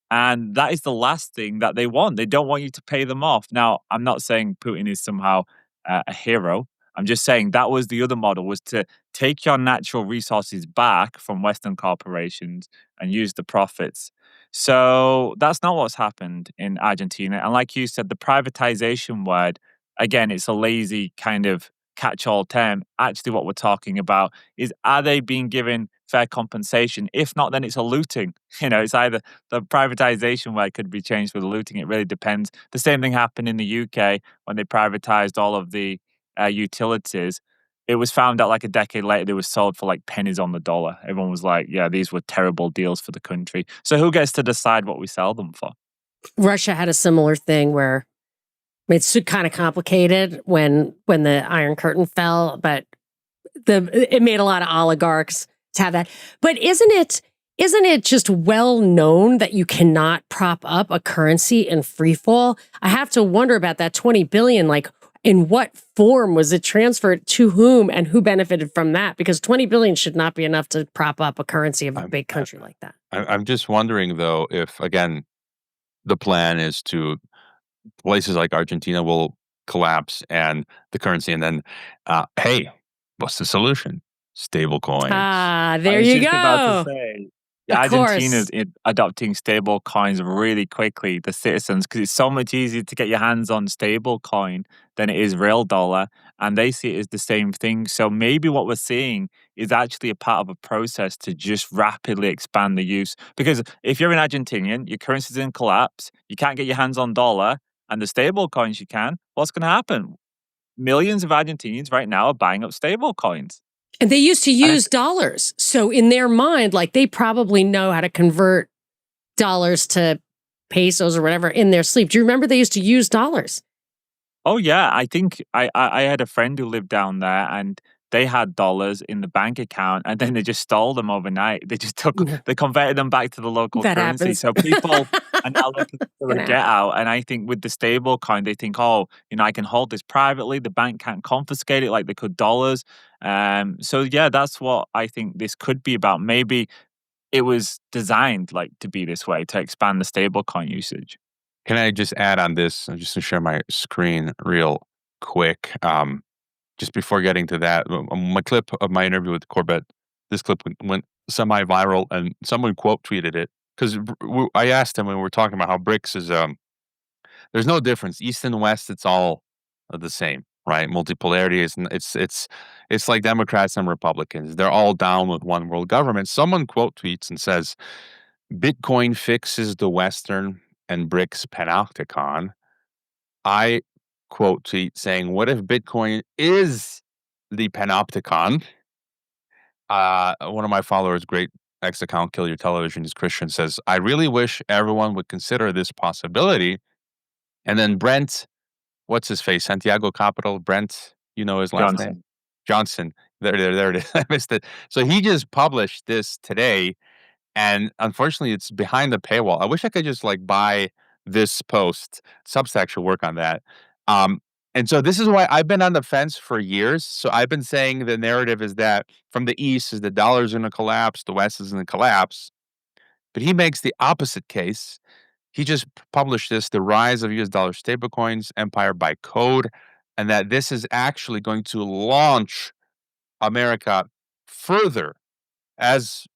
And that is the last thing that they want. They don't want you to pay them off. Now, I'm not saying Putin is somehow a hero. I'm just saying that was the other model, was to take your natural resources back from Western corporations and use the profits. So that's not what's happened in Argentina. And like you said, the privatization word, again, it's a lazy kind of catch-all term. Actually, what we're talking about is, are they being given fair compensation? If not, then it's a looting. It's either the privatization word could be changed with looting. It really depends. The same thing happened in the UK when they privatized all of the utilities. It was found out like a decade later they were sold for like pennies on the dollar. Everyone was like, yeah, these were terrible deals for the country. So who gets to decide what we sell them for? Russia had a similar thing where it's kind of complicated when the Iron Curtain fell, but it made a lot of oligarchs to have that. But isn't it just well known that you cannot prop up a currency in free fall? I have to wonder about that 20 billion. Like, in what form was it transferred to whom and who benefited from that? Because 20 billion should not be enough to prop up a currency of a big country like that. I'm just wondering, though, if, again, the plan is to places like Argentina will collapse and the currency, and then, hey, what's the solution? Stable coins. There you go. About to say, Argentina's adopting stable coins really quickly, the citizens, because it's so much easier to get your hands on stable coin than it is real dollar. And they see it as the same thing. So maybe what we're seeing is actually a part of a process to just rapidly expand the use. Because if you're an Argentinian, your currency's in collapse, you can't get your hands on dollar, and the stable coins you can, what's going to happen? Millions of Argentinians right now are buying up stable coins. And they used to use dollars. So in their mind, like, they probably know how to convert dollars to pesos or whatever in their sleep. Do you remember they used to use dollars? Oh, yeah. I think I had a friend who lived down there, and they had dollars in the bank account, and then they just stole them overnight. They just they converted them back to the local currency. Happens. So people are now looking for a get out. And I think with the stable coin, they think, oh, I can hold this privately. The bank can't confiscate it like they could dollars. So yeah, that's what I think this could be about. Maybe it was designed like to be this way, to expand the stable coin usage. Can I just add on this? I'm just going to share my screen real quick. Just before getting to that, my clip of my interview with Corbett, this clip went semi-viral, and someone quote tweeted it, because I asked him when we were talking about how BRICS is, there's no difference. East and West, it's all the same, right? Multipolarity is, it's like Democrats and Republicans. They're all down with one world government. Someone quote tweets and says, Bitcoin fixes the Western and BRICS panopticon, I quote tweet saying, "What if Bitcoin is the panopticon?" One of my followers, great X account, Kill Your Television, is Christian, says, "I really wish everyone would consider this possibility." And then Brent, what's his face? Santiago Capital, Brent, you know his last name? Johnson. Johnson. There it is. I missed it. So he just published this today, and unfortunately, it's behind the paywall. I wish I could just like buy this post. Substack should work on that. And so this is why I've been on the fence for years. So I've been saying the narrative is that from the East is the dollar's going to collapse, the West is going to collapse. But he makes the opposite case. He just published this, The Rise of US Dollar Stablecoins, Empire by Code, and that this is actually going to launch America further as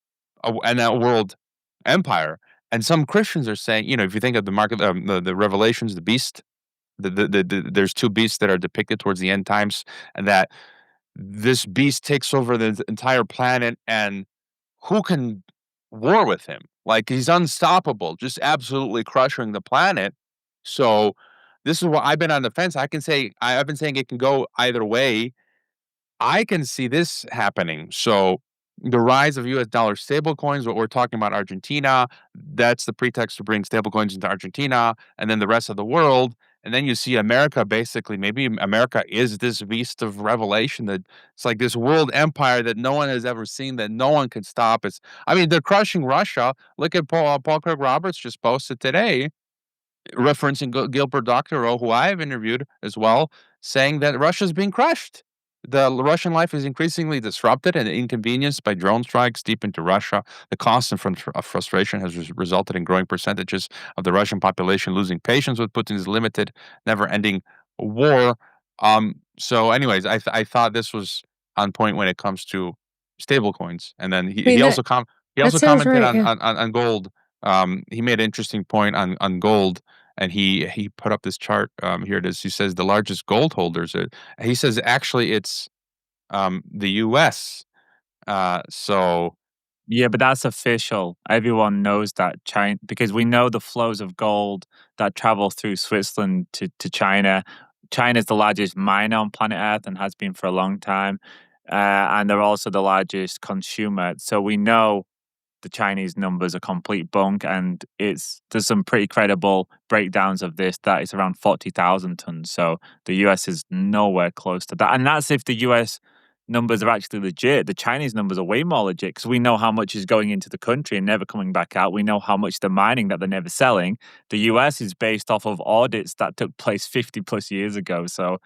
a world empire. And some Christians are saying, if you think of the market, the Revelations, the beast, there's two beasts that are depicted towards the end times, and that this beast takes over the entire planet, and who can war with him? Like, he's unstoppable, just absolutely crushing the planet. So this is why I've been on the fence. I've been saying it can go either way. I can see this happening. So the rise of US dollar stablecoins, what we're talking about Argentina, that's the pretext to bring stablecoins into Argentina and then the rest of the world. And then you see America, basically, maybe America is this beast of revelation, that it's like this world empire that no one has ever seen, that no one can stop. They're crushing Russia. Look at Paul Craig Roberts just posted today, referencing Gilbert Doctorow, who I have interviewed as well, saying that Russia's being crushed. The Russian life is increasingly disrupted and inconvenienced by drone strikes deep into Russia. The cost and frustration has resulted in growing percentages of the Russian population losing patience with Putin's limited, never-ending war. So anyways, I thought this was on point when it comes to stablecoins. And then he also that sounds commented right. Yeah. on gold. He made an interesting point on gold, and he put up this chart. Here it is. He says the largest gold holders. He says actually it's the U.S. So Yeah, but that's official. Everyone knows that China, because we know the flows of gold that travel through Switzerland to China. China is the largest miner on planet Earth and has been for a long time. And they're also the largest consumer. So we know the Chinese numbers are complete bunk, and there's some pretty credible breakdowns of this, that it's around 40,000 tons. So the US is nowhere close to that. And that's if the US numbers are actually legit. The Chinese numbers are way more legit, because we know how much is going into the country and never coming back out. We know how much they're mining that they're never selling. The US is based off of audits that took place 50 plus years ago. So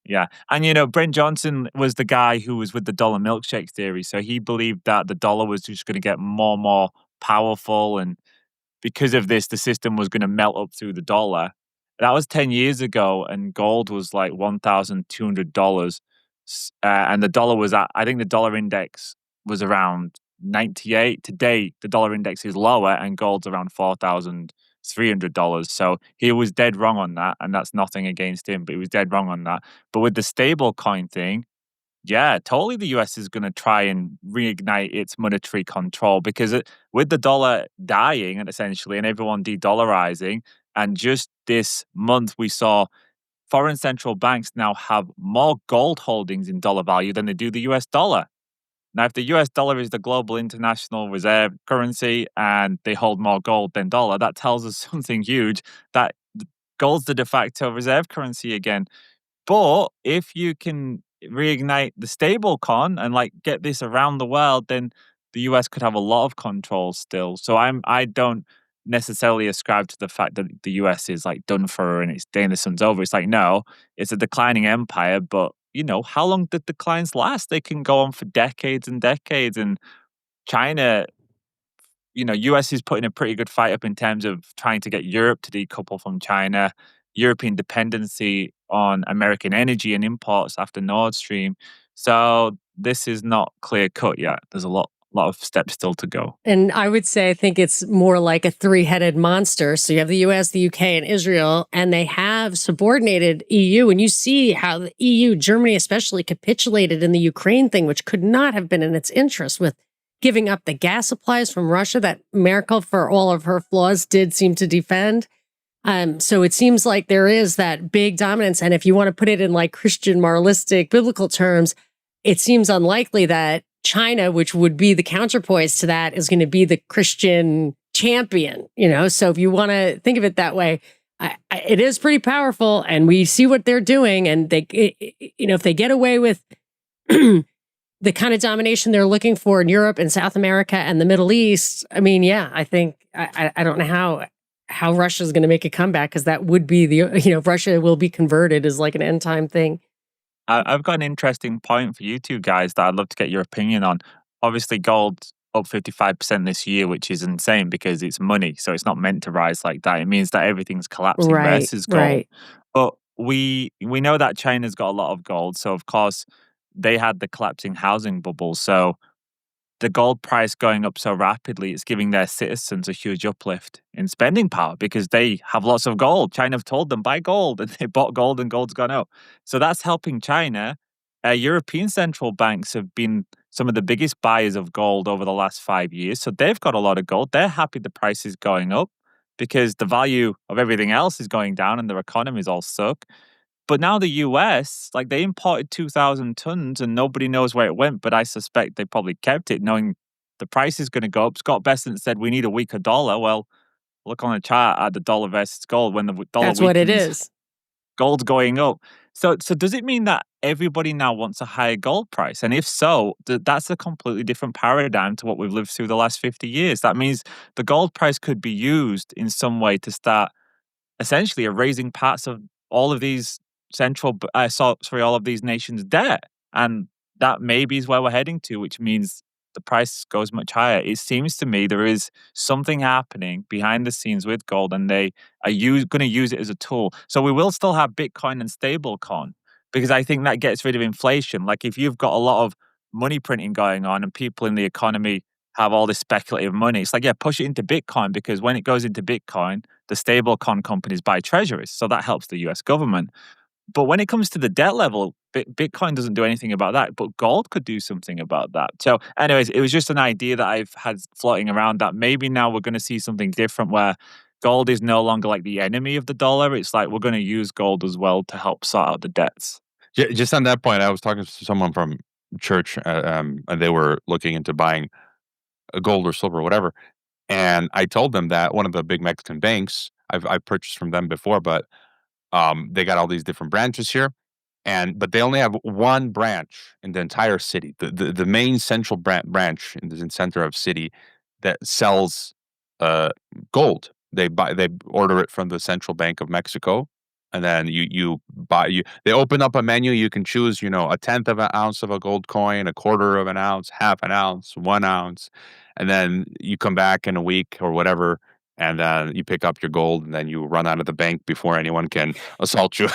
yeah. And, Brent Johnson was the guy who was with the dollar milkshake theory. So he believed that the dollar was just going to get more and more powerful. And because of this, the system was going to melt up through the dollar. That was 10 years ago. And gold was like $1,200. And the dollar was I think the dollar index was around 98. Today, the dollar index is lower and gold's around $4,300. So he was dead wrong on that. And that's nothing against him, but he was dead wrong on that. But with the stable coin thing, yeah, totally the US is going to try and reignite its monetary control, because with the dollar dying and essentially and everyone de-dollarizing, and just this month we saw foreign central banks now have more gold holdings in dollar value than they do the US dollar. Now, if the US dollar is the global international reserve currency and they hold more gold than dollar, that tells us something huge, that gold's the de facto reserve currency again. But if you can reignite the stable con and get this around the world, then the US could have a lot of control still. So I don't necessarily ascribe to the fact that the US is done for and it's day in the sun's over. It's no, it's a declining empire, but how long did declines last? They can go on for decades and decades. And China, US is putting a pretty good fight up in terms of trying to get Europe to decouple from China, European dependency on American energy and imports after Nord Stream. So this is not clear cut yet. There's a lot of steps still to go. And I would say, I think it's more like a three-headed monster. So you have the US, the UK, and Israel, and they have subordinated EU. And you see how the EU, Germany especially, capitulated in the Ukraine thing, which could not have been in its interest, with giving up the gas supplies from Russia that Merkel, for all of her flaws, did seem to defend. So it seems like there is that big dominance. And if you want to put it in like Christian moralistic biblical terms, it seems unlikely that China, which would be the counterpoise to that, is going to be the Christian champion, So if you want to think of it that way, it is pretty powerful, and we see what they're doing. And if they get away with the kind of domination they're looking for in Europe and South America and the Middle East, I think I don't know how Russia's going to make a comeback, because that would be Russia will be converted as like an end time thing. I've got an interesting point for you two guys that I'd love to get your opinion on. Obviously, gold's up 55% this year, which is insane because it's money. So it's not meant to rise like that. It means that everything's collapsing versus gold. Right. But we know that China's got a lot of gold. So, of course, they had the collapsing housing bubble. So the gold price going up so rapidly, it's giving their citizens a huge uplift in spending power because they have lots of gold. China have told them, buy gold, and they bought gold and gold's gone up. So that's helping China. European central banks have been some of the biggest buyers of gold over the last 5 years. So they've got a lot of gold. They're happy the price is going up because the value of everything else is going down and their economy's all suck. But now the US, like they imported 2,000 tons and nobody knows where it went, but I suspect they probably kept it knowing the price is going to go up. Scott Bessent said we need a weaker dollar. Well, look on the chart at the dollar versus gold. When the dollar That's what it weakens, is. Gold's going up. So does it mean that everybody now wants a higher gold price? And if so, that's a completely different paradigm to what we've lived through the last 50 years. That means the gold price could be used in some way to start essentially erasing parts of all of these all of these nations' debt. And that maybe is where we're heading to, which means the price goes much higher. It seems to me there is something happening behind the scenes with gold, and they are going to use it as a tool. So we will still have Bitcoin and stablecoin because I think that gets rid of inflation. Like if you've got a lot of money printing going on and people in the economy have all this speculative money, it's like, yeah, push it into Bitcoin because when it goes into Bitcoin, the stablecoin companies buy treasuries. So that helps the US government. But when it comes to the debt level, Bitcoin doesn't do anything about that, but gold could do something about that. So anyways, it was just an idea that I've had floating around that maybe now we're going to see something different where gold is no longer like the enemy of the dollar. It's like we're going to use gold as well to help sort out the debts. Just on that point, I was talking to someone from church, and they were looking into buying gold or silver or whatever. And I told them that one of the big Mexican banks, I've purchased from them before, but they got all these different branches here, but they only have one branch in the entire city. The main central branch in the center of city that sells gold. They order it from the Central Bank of Mexico, and then they open up a menu. You can choose, a tenth of an ounce of a gold coin, a quarter of an ounce, half an ounce, 1 ounce, and then you come back in a week or whatever. And you pick up your gold, and then you run out of the bank before anyone can assault you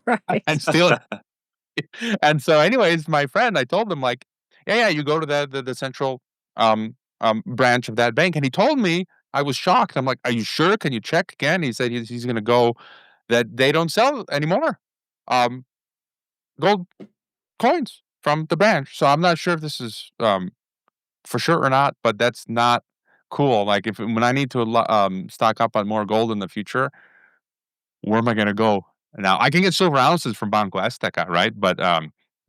Right. and steal it. And so, anyways, my friend, I told him like, yeah, you go to the central branch of that bank, and he told me, I was shocked. I'm like, are you sure? Can you check again? He said he's going to go that they don't sell anymore gold coins from the branch. So I'm not sure if this is for sure or not, but that's not cool. Like when I need to stock up on more gold in the future, where am I going to go? Now I can get silver ounces from Banco Azteca, right? But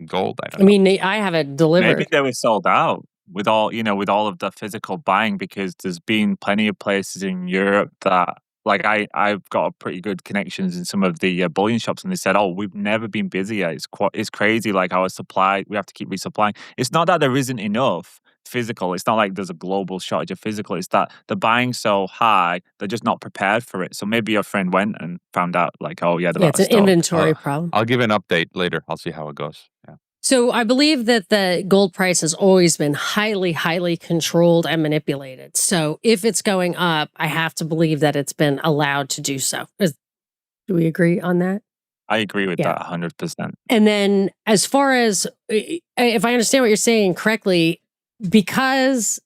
gold, I don't know. I mean, I have it delivered. Maybe they were sold out with all of the physical buying because there's been plenty of places in Europe that, like I've got pretty good connections in some of the bullion shops, and they said, "Oh, we've never been busier. It's crazy. Like our supply, we have to keep resupplying. It's not that there isn't enough physical. It's not like there's a global shortage of physical. It's that the buying's so high, they're just not prepared for it. So maybe your friend went and found out, like, oh yeah, it's an inventory problem. I'll give an update later. I'll see how it goes. Yeah. So I believe that the gold price has always been highly, highly controlled and manipulated. So if it's going up, I have to believe that it's been allowed to do so. Do we agree on that? I agree with that 100%. And then as far as, if I understand what you're saying correctly, because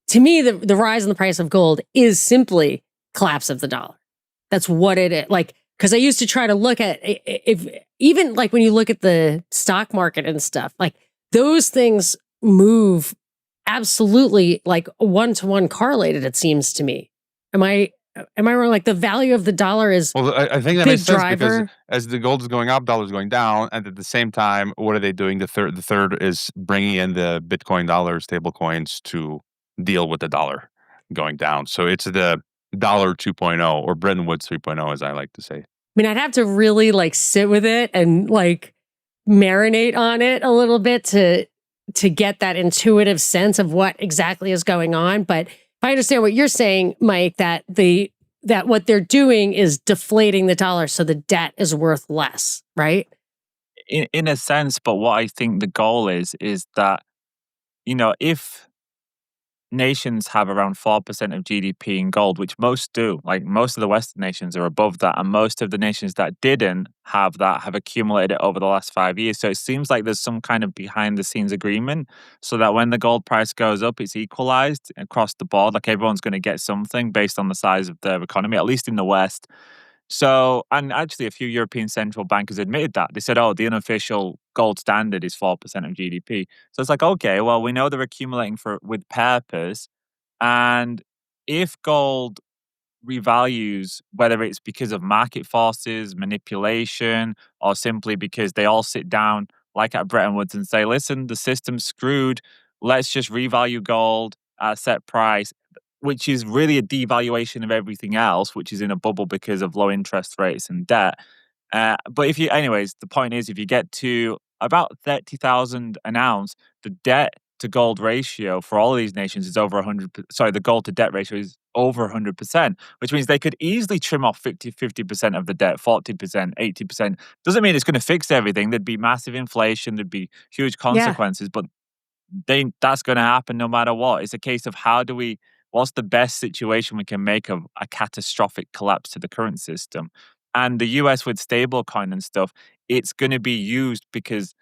to me, the rise in the price of gold is simply collapse of the dollar. That's what it is. Like, because I used to try to look at even like when you look at the stock market and stuff, like those things move absolutely like 1-to-1 correlated, it seems to me. Am I Am I wrong? Like the value of the dollar is Well, I think that big makes sense because driver. as the gold is going up, dollar's going down, and at the same time, what are they doing? The third is bringing in the Bitcoin dollar stable coins to deal with the dollar going down. So it's the dollar 2.0 or Bretton Woods 3.0, as I like to say. I mean, I'd have to really like sit with it and like marinate on it a little bit to get that intuitive sense of what exactly is going on. But if I understand what you're saying, Mike, that what they're doing is deflating the dollar so the debt is worth less, right? In a sense, but what I think the goal is that, if nations have around 4% of GDP in gold, which most do, like most of the Western nations are above that, and most of the nations that didn't have that have accumulated it over the last 5 years. So it seems like there's some kind of behind the scenes agreement so that when the gold price goes up, it's equalized across the board. Like everyone's going to get something based on the size of their economy, at least in the West. So, and actually, a few European central bankers admitted that. They said, oh, the unofficial gold standard is 4% of GDP. So it's like, okay, well, we know they're accumulating with purpose. And if gold revalues, whether it's because of market forces, manipulation, or simply because they all sit down, like at Bretton Woods, and say, listen, the system's screwed. Let's just revalue gold at a set price, which is really a devaluation of everything else, which is in a bubble because of low interest rates and debt. But anyways, the point is, if you get to about 30,000 an ounce, the debt to gold ratio for all of these nations is over 100. Sorry, the gold to debt ratio is over 100%, which means they could easily trim off 50% of the debt, 40%, 80%. Doesn't mean it's going to fix everything. There'd be massive inflation. There'd be huge consequences, but that's going to happen no matter what. It's a case of what's the best situation we can make of a catastrophic collapse to the current system. And the US with stablecoin and stuff, it's going to be used because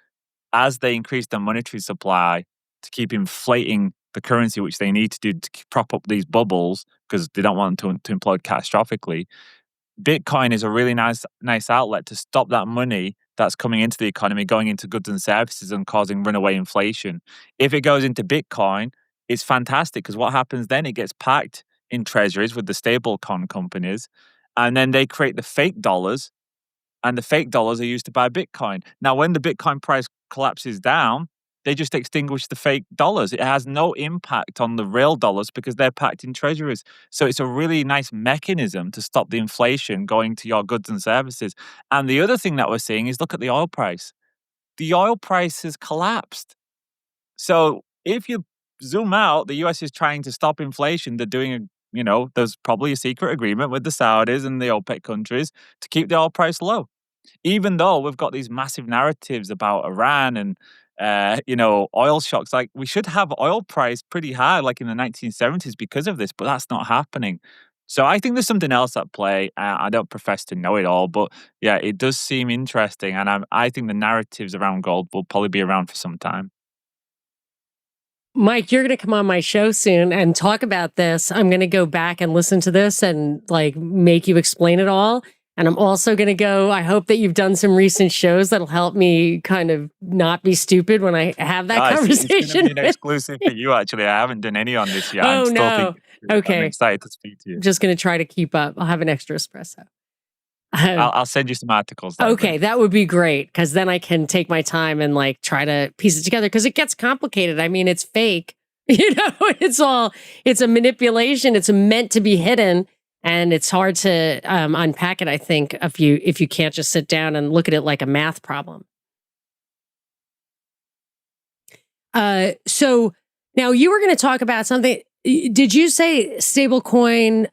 as they increase their monetary supply to keep inflating the currency, which they need to do to prop up these bubbles because they don't want them to implode catastrophically, Bitcoin is a really nice outlet to stop that money that's coming into the economy, going into goods and services and causing runaway inflation. If it goes into Bitcoin, it's fantastic because what happens then? It gets packed in treasuries with the stablecoin companies, and then they create the fake dollars, and the fake dollars are used to buy Bitcoin. Now, when the Bitcoin price collapses down, they just extinguish the fake dollars. It has no impact on the real dollars because they're packed in treasuries. So it's a really nice mechanism to stop the inflation going to your goods and services. And the other thing that we're seeing is look at the oil price. The oil price has collapsed. So if you zoom out, the US is trying to stop inflation. They're doing there's probably a secret agreement with the Saudis and the OPEC countries to keep the oil price low. Even though we've got these massive narratives about Iran and oil shocks, like we should have oil price pretty high, like in the 1970s, because of this, but that's not happening. So I think there's something else at play. I don't profess to know it all, but yeah, it does seem interesting, and I think the narratives around gold will probably be around for some time. Mike, you're going to come on my show soon and talk about this. I'm going to go back and listen to this and like make you explain it all. And I'm also going to go, I hope that you've done some recent shows that'll help me kind of not be stupid when I have that conversation. It's going to be an exclusive for you, actually. I haven't done any on this yet. Oh, no. Okay. I'm excited to speak to you. I'm just going to try to keep up. I'll have an extra espresso. I'll send you some articles. Okay, that would be great because then I can take my time and like try to piece it together because it gets complicated. I mean, it's fake, it's a manipulation. It's meant to be hidden, and it's hard to unpack it. I think if you can't just sit down and look at it like a math problem. So now you were going to talk about something. Did you say stablecoin?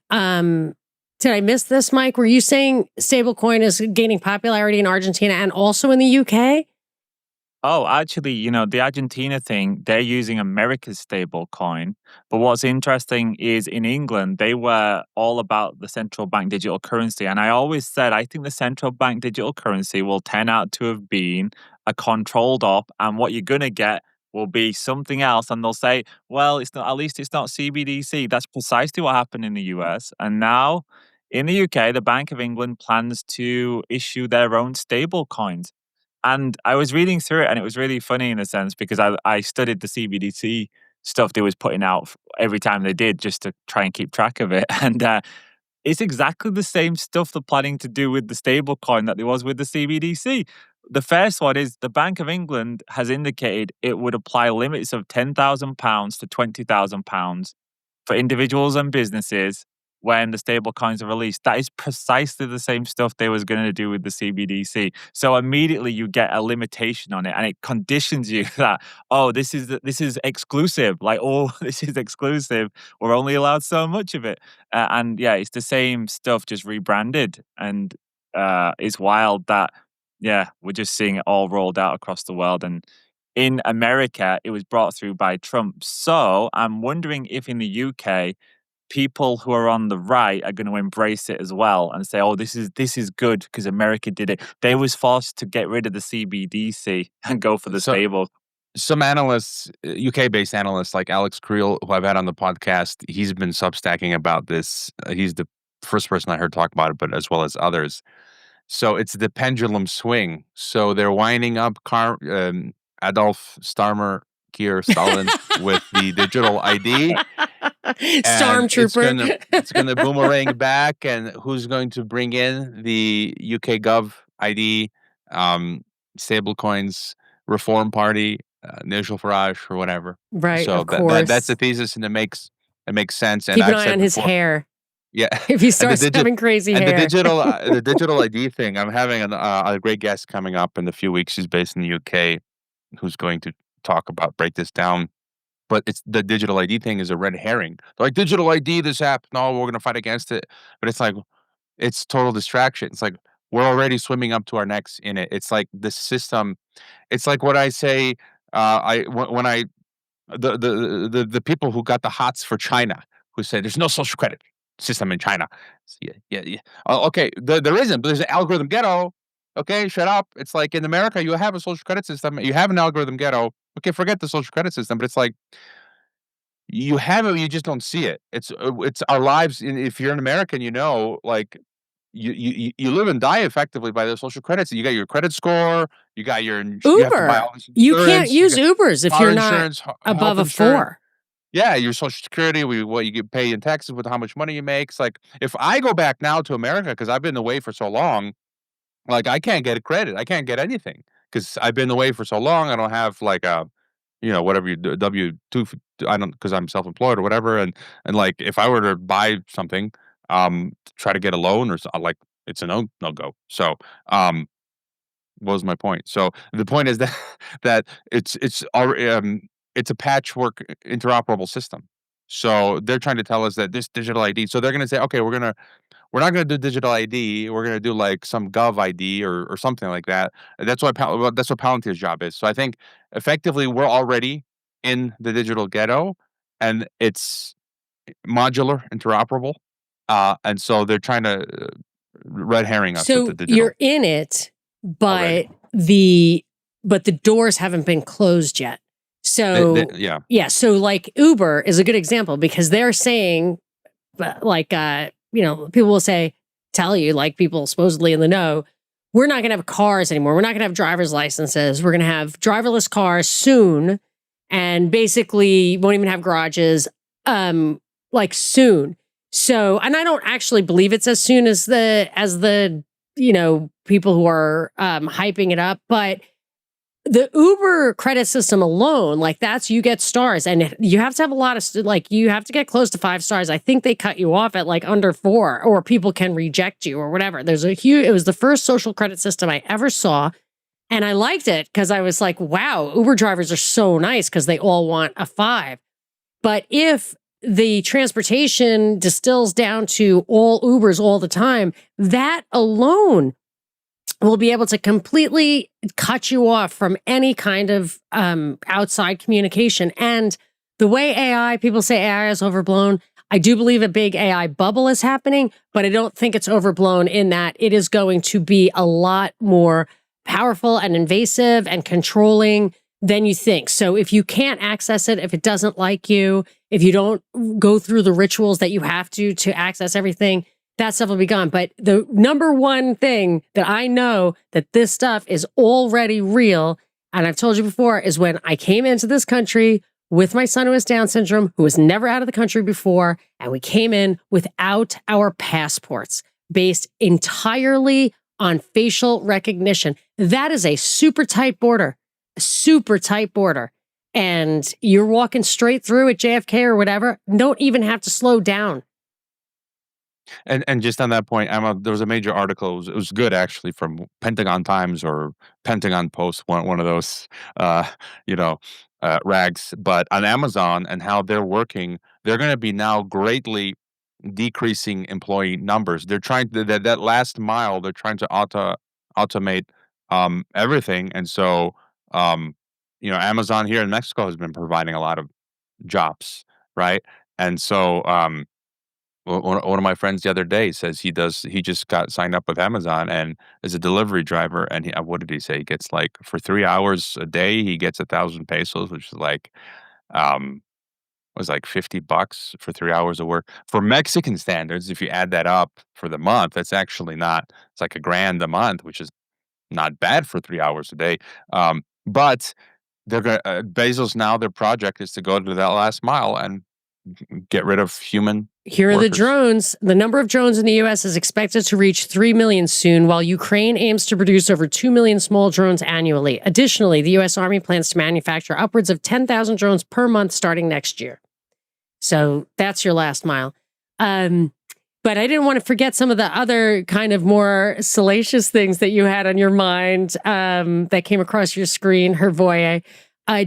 Did I miss this, Mike? Were you saying stablecoin is gaining popularity in Argentina and also in the UK? Oh, actually, the Argentina thing, they're using America's stable coin. But what's interesting is in England, they were all about the central bank digital currency. And I always said, I think the central bank digital currency will turn out to have been a controlled op. And what you're going to get will be something else. And they'll say, well, at least it's not CBDC. That's precisely what happened in the US. And now in the UK, the Bank of England plans to issue their own stable coins. And I was reading through it, and it was really funny in a sense because I studied the CBDC stuff they was putting out every time they did just to try and keep track of it. And it's exactly the same stuff they're planning to do with the stablecoin that there was with the CBDC. The first one is the Bank of England has indicated it would apply limits of £10,000 to £20,000 for individuals and businesses when the stable coins are released. That is precisely the same stuff they was going to do with the CBDC. So immediately you get a limitation on it, and it conditions you that, oh, this is exclusive. Like, oh, this is exclusive. We're only allowed so much of it. And yeah, it's the same stuff, just rebranded. And it's wild that, yeah, we're just seeing it all rolled out across the world. And in America, it was brought through by Trump. So I'm wondering if in the UK, people who are on the right are going to embrace it as well and say, "Oh, this is good because America did it." They was forced to get rid of the CBDC and go for the stable. Some analysts, UK-based analysts like Alex Creel, who I've had on the podcast, he's been substacking about this. He's the first person I heard talk about it, but as well as others. So it's the pendulum swing. So they're winding up Adolf Stalin with the digital ID. Stormtrooper. It's gonna boomerang back, and who's going to bring in the UK Gov ID, stablecoins, Reform Party, Nigel Farage, or whatever. Right. So of course. that's the thesis, and it makes sense. And keep an I've eye said on his before, hair. Yeah, If he starts having crazy hair. And the digital ID thing. I'm having a great guest coming up in a few weeks. He's based in the UK, who's going to break this down. But it's the digital ID thing is a red herring. They're like, digital ID, this app. No, we're going to fight against it. But it's like, it's total distraction. It's like, we're already swimming up to our necks in it. It's like the system. It's like what I say. The people who got the hots for China, who said there's no social credit system in China. Yeah. Okay, there isn't, but there's an algorithm ghetto. Okay, shut up. It's like in America, you have a social credit system. You have an algorithm ghetto. Okay, forget the social credit system, but it's like you have it, you just don't see it. It's our lives. If you're an American, like you live and die effectively by the social credits. You got your credit score. You got your Uber. You have to buy all this you can't use Ubers if you're not above a 4. Yeah, your Social Security, what you get paid in taxes with how much money you make. It's like if I go back now to America because I've been away for so long, like I can't get a credit. I can't get anything because I've been away for so long. I don't have like a, whatever you do, W-2. I don't, because I'm self-employed or whatever. And like if I were to buy something, try to get a loan or like it's a no go. So, what was my point? So the point is that it's a patchwork interoperable system. So they're trying to tell us that this digital ID. So they're going to say, okay, we're not going to do digital ID. We're going to do like some Gov ID or something like that. That's what Palantir's job is. So I think effectively we're already in the digital ghetto, and it's modular, interoperable, and so they're trying to red herring us with the digital. You're in it, but the doors haven't been closed yet. So yeah. So like Uber is a good example because they're saying, like, people will tell you, like people supposedly in the know, we're not going to have cars anymore. We're not going to have driver's licenses. We're going to have driverless cars soon, and basically won't even have garages, like soon. So, and I don't actually believe it's as soon as the people who are hyping it up, but the Uber credit system alone, like you get stars, and you have to have a lot of, like you have to get close to 5 stars. I think they cut you off at like under 4, or people can reject you or whatever. It was the first social credit system I ever saw. And I liked it because I was like, wow, Uber drivers are so nice because they all want a 5. But if the transportation distills down to all Ubers all the time, that alone will be able to completely cut you off from any kind of outside communication. And the way people say AI is overblown, I do believe a big AI bubble is happening, but I don't think it's overblown in that it is going to be a lot more powerful and invasive and controlling than you think. So if you can't access it, if it doesn't like you, if you don't go through the rituals that you have to access everything, that stuff will be gone. But the number one thing that I know that this stuff is already real, and I've told you before, is when I came into this country, with my son who has Down syndrome, who was never out of the country before, and we came in without our passports, based entirely on facial recognition. That is a super tight border, and you're walking straight through at JFK or whatever. Don't even have to slow down. And just on that point, Emma, there was a major article. It was good actually from Pentagon Times or Pentagon Post, one of those, you know, rags. But on Amazon and how they're working, they're going to be now greatly decreasing employee numbers. They're trying to that last mile. They're trying to automate everything, and so Amazon here in Mexico has been providing a lot of jobs, right? And so one of my friends the other day says he just got signed up with Amazon and is a delivery driver, and what did he say? He gets like for 3 hours a day, he gets 1,000 pesos, which is like was like $50 for 3 hours of work. For Mexican standards, if you add that up for the month, that's actually not. It's like $1,000 a month, which is not bad for 3 hours a day. But they're going Bezos now. Their project is to go to that last mile and get rid of human. Here are the workers. drones. The number of drones in the U.S. is expected to reach 3 million soon, while Ukraine aims to produce over 2 million small drones annually. Additionally, the U.S. Army plans to manufacture upwards of 10,000 drones per month starting next year. So that's your last mile. But I didn't want to forget some of the other kind of more salacious things that you had on your mind that came across your screen, Hervoye.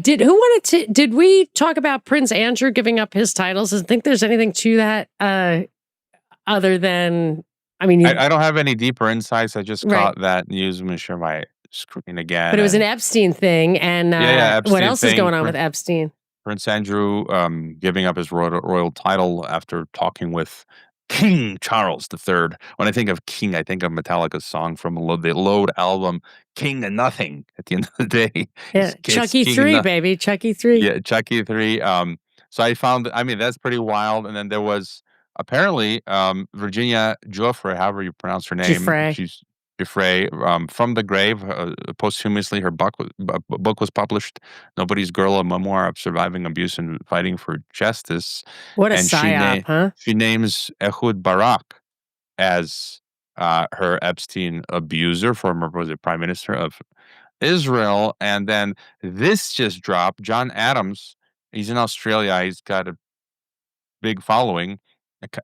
Did we talk about Prince Andrew giving up his titles? I think there's anything to that other than, I mean, I don't have any deeper insights. I just caught that news. I'm going to share my screen again. But it was an Epstein thing. And Epstein what else is thing. going on with Epstein? Prince Andrew giving up his royal title after talking with King Charles III. When I think of King, I think of Metallica's song from the Load album, King of Nothing, at the end of the day. Yeah, Chucky 3, baby. Chucky 3. Yeah, Chucky 3. So that's pretty wild. And then there was apparently Virginia Giuffre, however you pronounce her name. She's Giuffre, from the grave. Posthumously, her book was published, Nobody's Girl, a memoir of surviving abuse and fighting for justice. What a psyop, huh? She names Ehud Barak as her Epstein abuser, former Prime Minister of Israel. And then this just dropped. John Adams, he's in Australia. He's got a big following,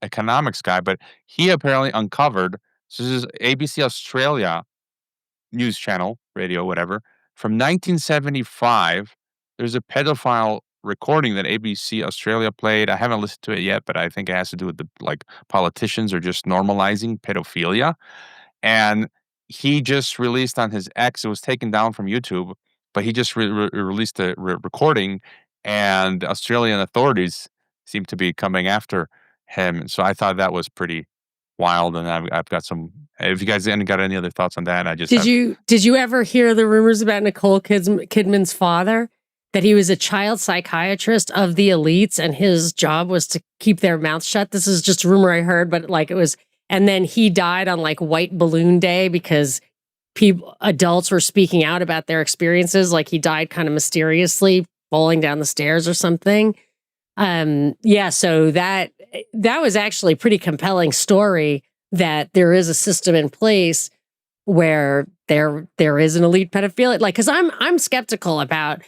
economics guy, but he apparently uncovered, so this is ABC Australia news channel, radio, whatever, from 1975. There's a pedophile recording that ABC Australia played. I haven't listened to it yet, but I think it has to do with the politicians are just normalizing pedophilia. And he just released on his X, it was taken down from YouTube, but he just released a recording, and Australian authorities seem to be coming after him. So I thought that was pretty wild, and I've got some. If you guys got any other thoughts on that, did you ever hear the rumors about Nicole Kidman's father? That he was a child psychiatrist of the elites, and his job was to keep their mouths shut. This is just a rumor I heard, but it was. And then he died on White Balloon Day because adults were speaking out about their experiences. He died kind of mysteriously, falling down the stairs or something. So that was actually a pretty compelling story, that there is a system in place where there is an elite pedophilia. Because I'm skeptical about,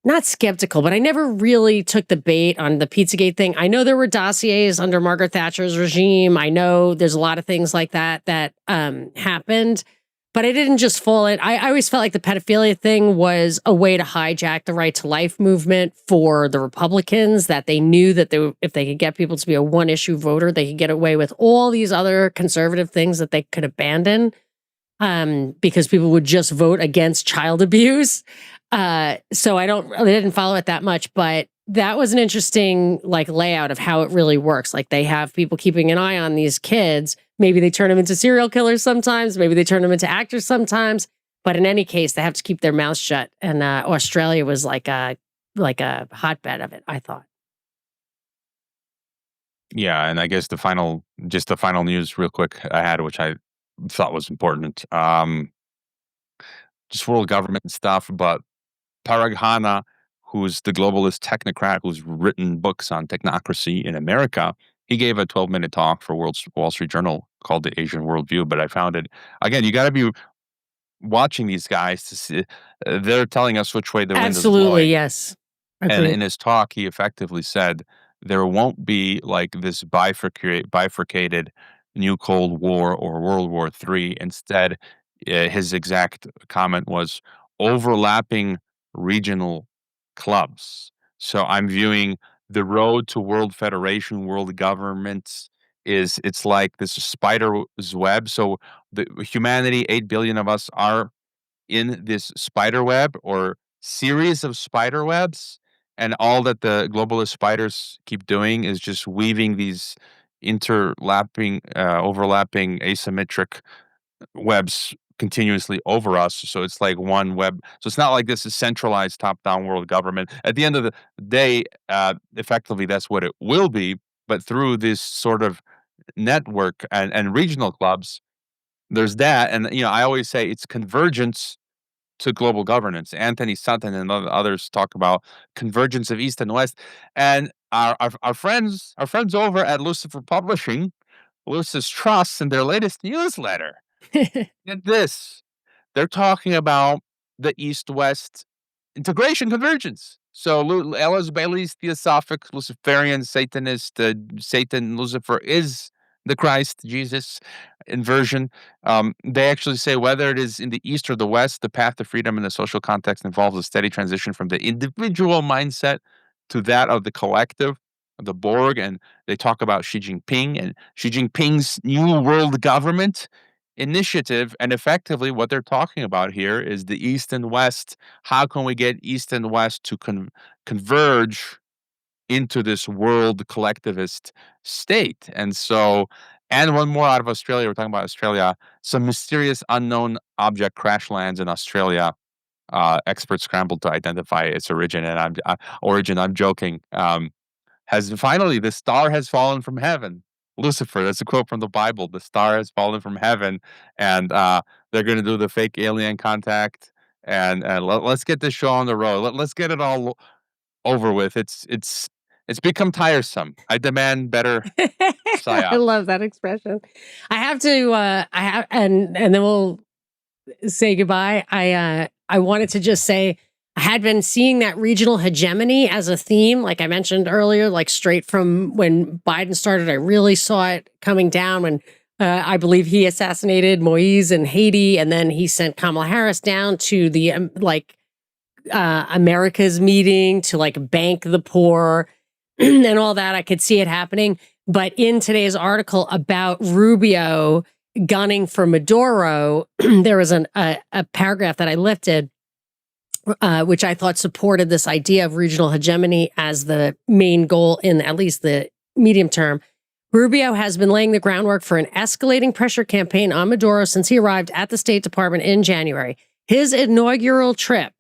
not skeptical, but I never really took the bait on the Pizzagate thing. I know there were dossiers under Margaret Thatcher's regime. I know there's a lot of things like that happened. But I didn't just fall in. I always felt like the pedophilia thing was a way to hijack the right to life movement for the Republicans, that they knew that if they could get people to be a one-issue voter, they could get away with all these other conservative things that they could abandon, because people would just vote against child abuse. So I didn't follow it that much, but that was an interesting layout of how it really works. They have people keeping an eye on these kids. Maybe they turn them into serial killers sometimes. Maybe they turn them into actors sometimes. But in any case, they have to keep their mouths shut. And Australia was like a hotbed of it, I thought. Yeah, and I guess the final news real quick I had, which I thought was important. Just world government stuff, but Paraghana, who's the globalist technocrat who's written books on technocracy in America, he gave a 12-minute talk for Wall Street Journal called The Asian Worldview. But I found it, again, you got to be watching these guys to see, they're telling us which way the wind is Absolutely, blowing. yes. And Agreed. in his talk, he effectively said there won't be like this bifurcated new Cold War or World War III. Instead, his exact comment was overlapping regional clubs. So I'm viewing the road to world federation, world governments it's like this spider's web. So the humanity, 8 billion of us, are in this spider web or series of spider webs, and all that the globalist spiders keep doing is just weaving these overlapping asymmetric webs continuously over us. So it's like one web. So it's not like this is centralized top-down world government. At the end of the day, effectively, that's what it will be. But through this sort of network and regional clubs, there's that. And, I always say it's convergence to global governance. Anthony Sutton and others talk about convergence of East and West. And our friends over at Lucifer Publishing, Lucis Trust, in their latest newsletter, get this, they're talking about the East-West integration convergence. So Ellis Bailey's Theosophic Luciferian Satanist, Satan, Lucifer is the Christ, Jesus inversion. They actually say whether it is in the East or the West, the path to freedom in the social context involves a steady transition from the individual mindset to that of the collective, the Borg. And they talk about Xi Jinping and Xi Jinping's new world government initiative. And effectively what they're talking about here is the East and West. How can we get East and West to converge into this world collectivist state? And so, and one more out of Australia. We're talking about Australia. Some mysterious unknown object crash lands in Australia. Experts scrambled to identify its origin, and I'm joking. The star has fallen from heaven. Lucifer, that's a quote from the Bible. The star has fallen from heaven, and they're going to do the fake alien contact. And let's get this show on the road. Let's get it all over with. It's become tiresome. I demand better psyops. I love that expression. I have to. And then we'll say goodbye. I wanted to just say I had been seeing that regional hegemony as a theme, like I mentioned earlier, like straight from when Biden started. I really saw it coming down when I believe he assassinated Moise in Haiti, and then he sent Kamala Harris down to the America's meeting to like bank the poor and all that. I could see it happening. But in today's article about Rubio gunning for Maduro, there was a paragraph that I lifted, which I thought supported this idea of regional hegemony as the main goal in at least the medium term. Rubio has been laying the groundwork for an escalating pressure campaign on Maduro since he arrived at the State Department in January. His inaugural trip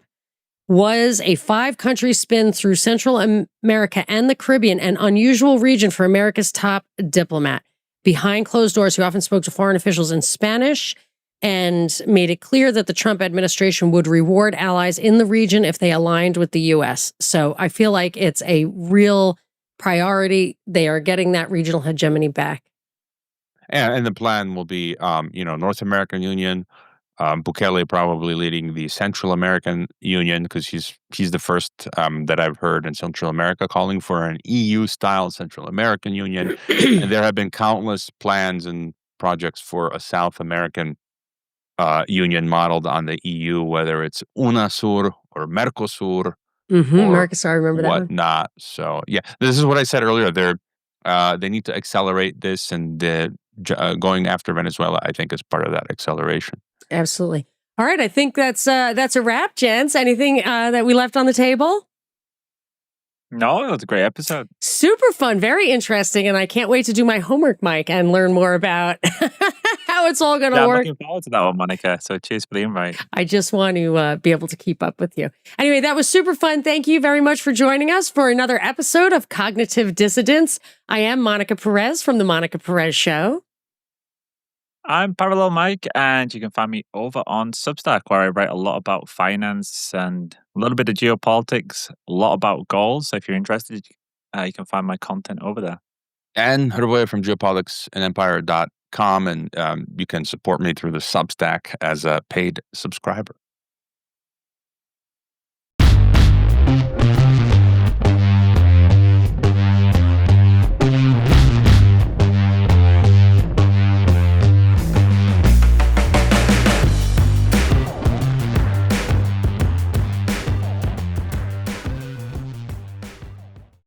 was a 5-country spin through Central America and the Caribbean, an unusual region for America's top diplomat. Behind closed doors, he often spoke to foreign officials in Spanish and made it clear that the Trump administration would reward allies in the region if they aligned with the U.S. So I feel like it's a real priority. They are getting that regional hegemony back. And the plan will be, North American Union, Bukele probably leading the Central American Union, because he's the first that I've heard in Central America calling for an EU-style Central American Union. And there have been countless plans and projects for a South American union modeled on the EU, whether it's UNASUR or Mercosur. Mercosur, I remember that one. Whatnot. So yeah, this is what I said earlier. They need to accelerate this, and going after Venezuela, I think, is part of that acceleration. Absolutely. All right, I think that's a wrap, gents. Anything that we left on the table? No, it was a great episode. Super fun, very interesting, and I can't wait to do my homework, Mike, and learn more about how it's all going to work. I'm looking forward to that one, Monica. So cheers for the invite. I just want to be able to keep up with you. Anyway, that was super fun. Thank you very much for joining us for another episode of Cognitive Dissidents. I am Monica Perez from The Monica Perez Show. I'm Parallel Mike, and you can find me over on Substack, where I write a lot about finance and a little bit of geopolitics, a lot about goals. So if you're interested, you can find my content over there. And head away from geopoliticsandempire.com, and you can support me through the Substack as a paid subscriber.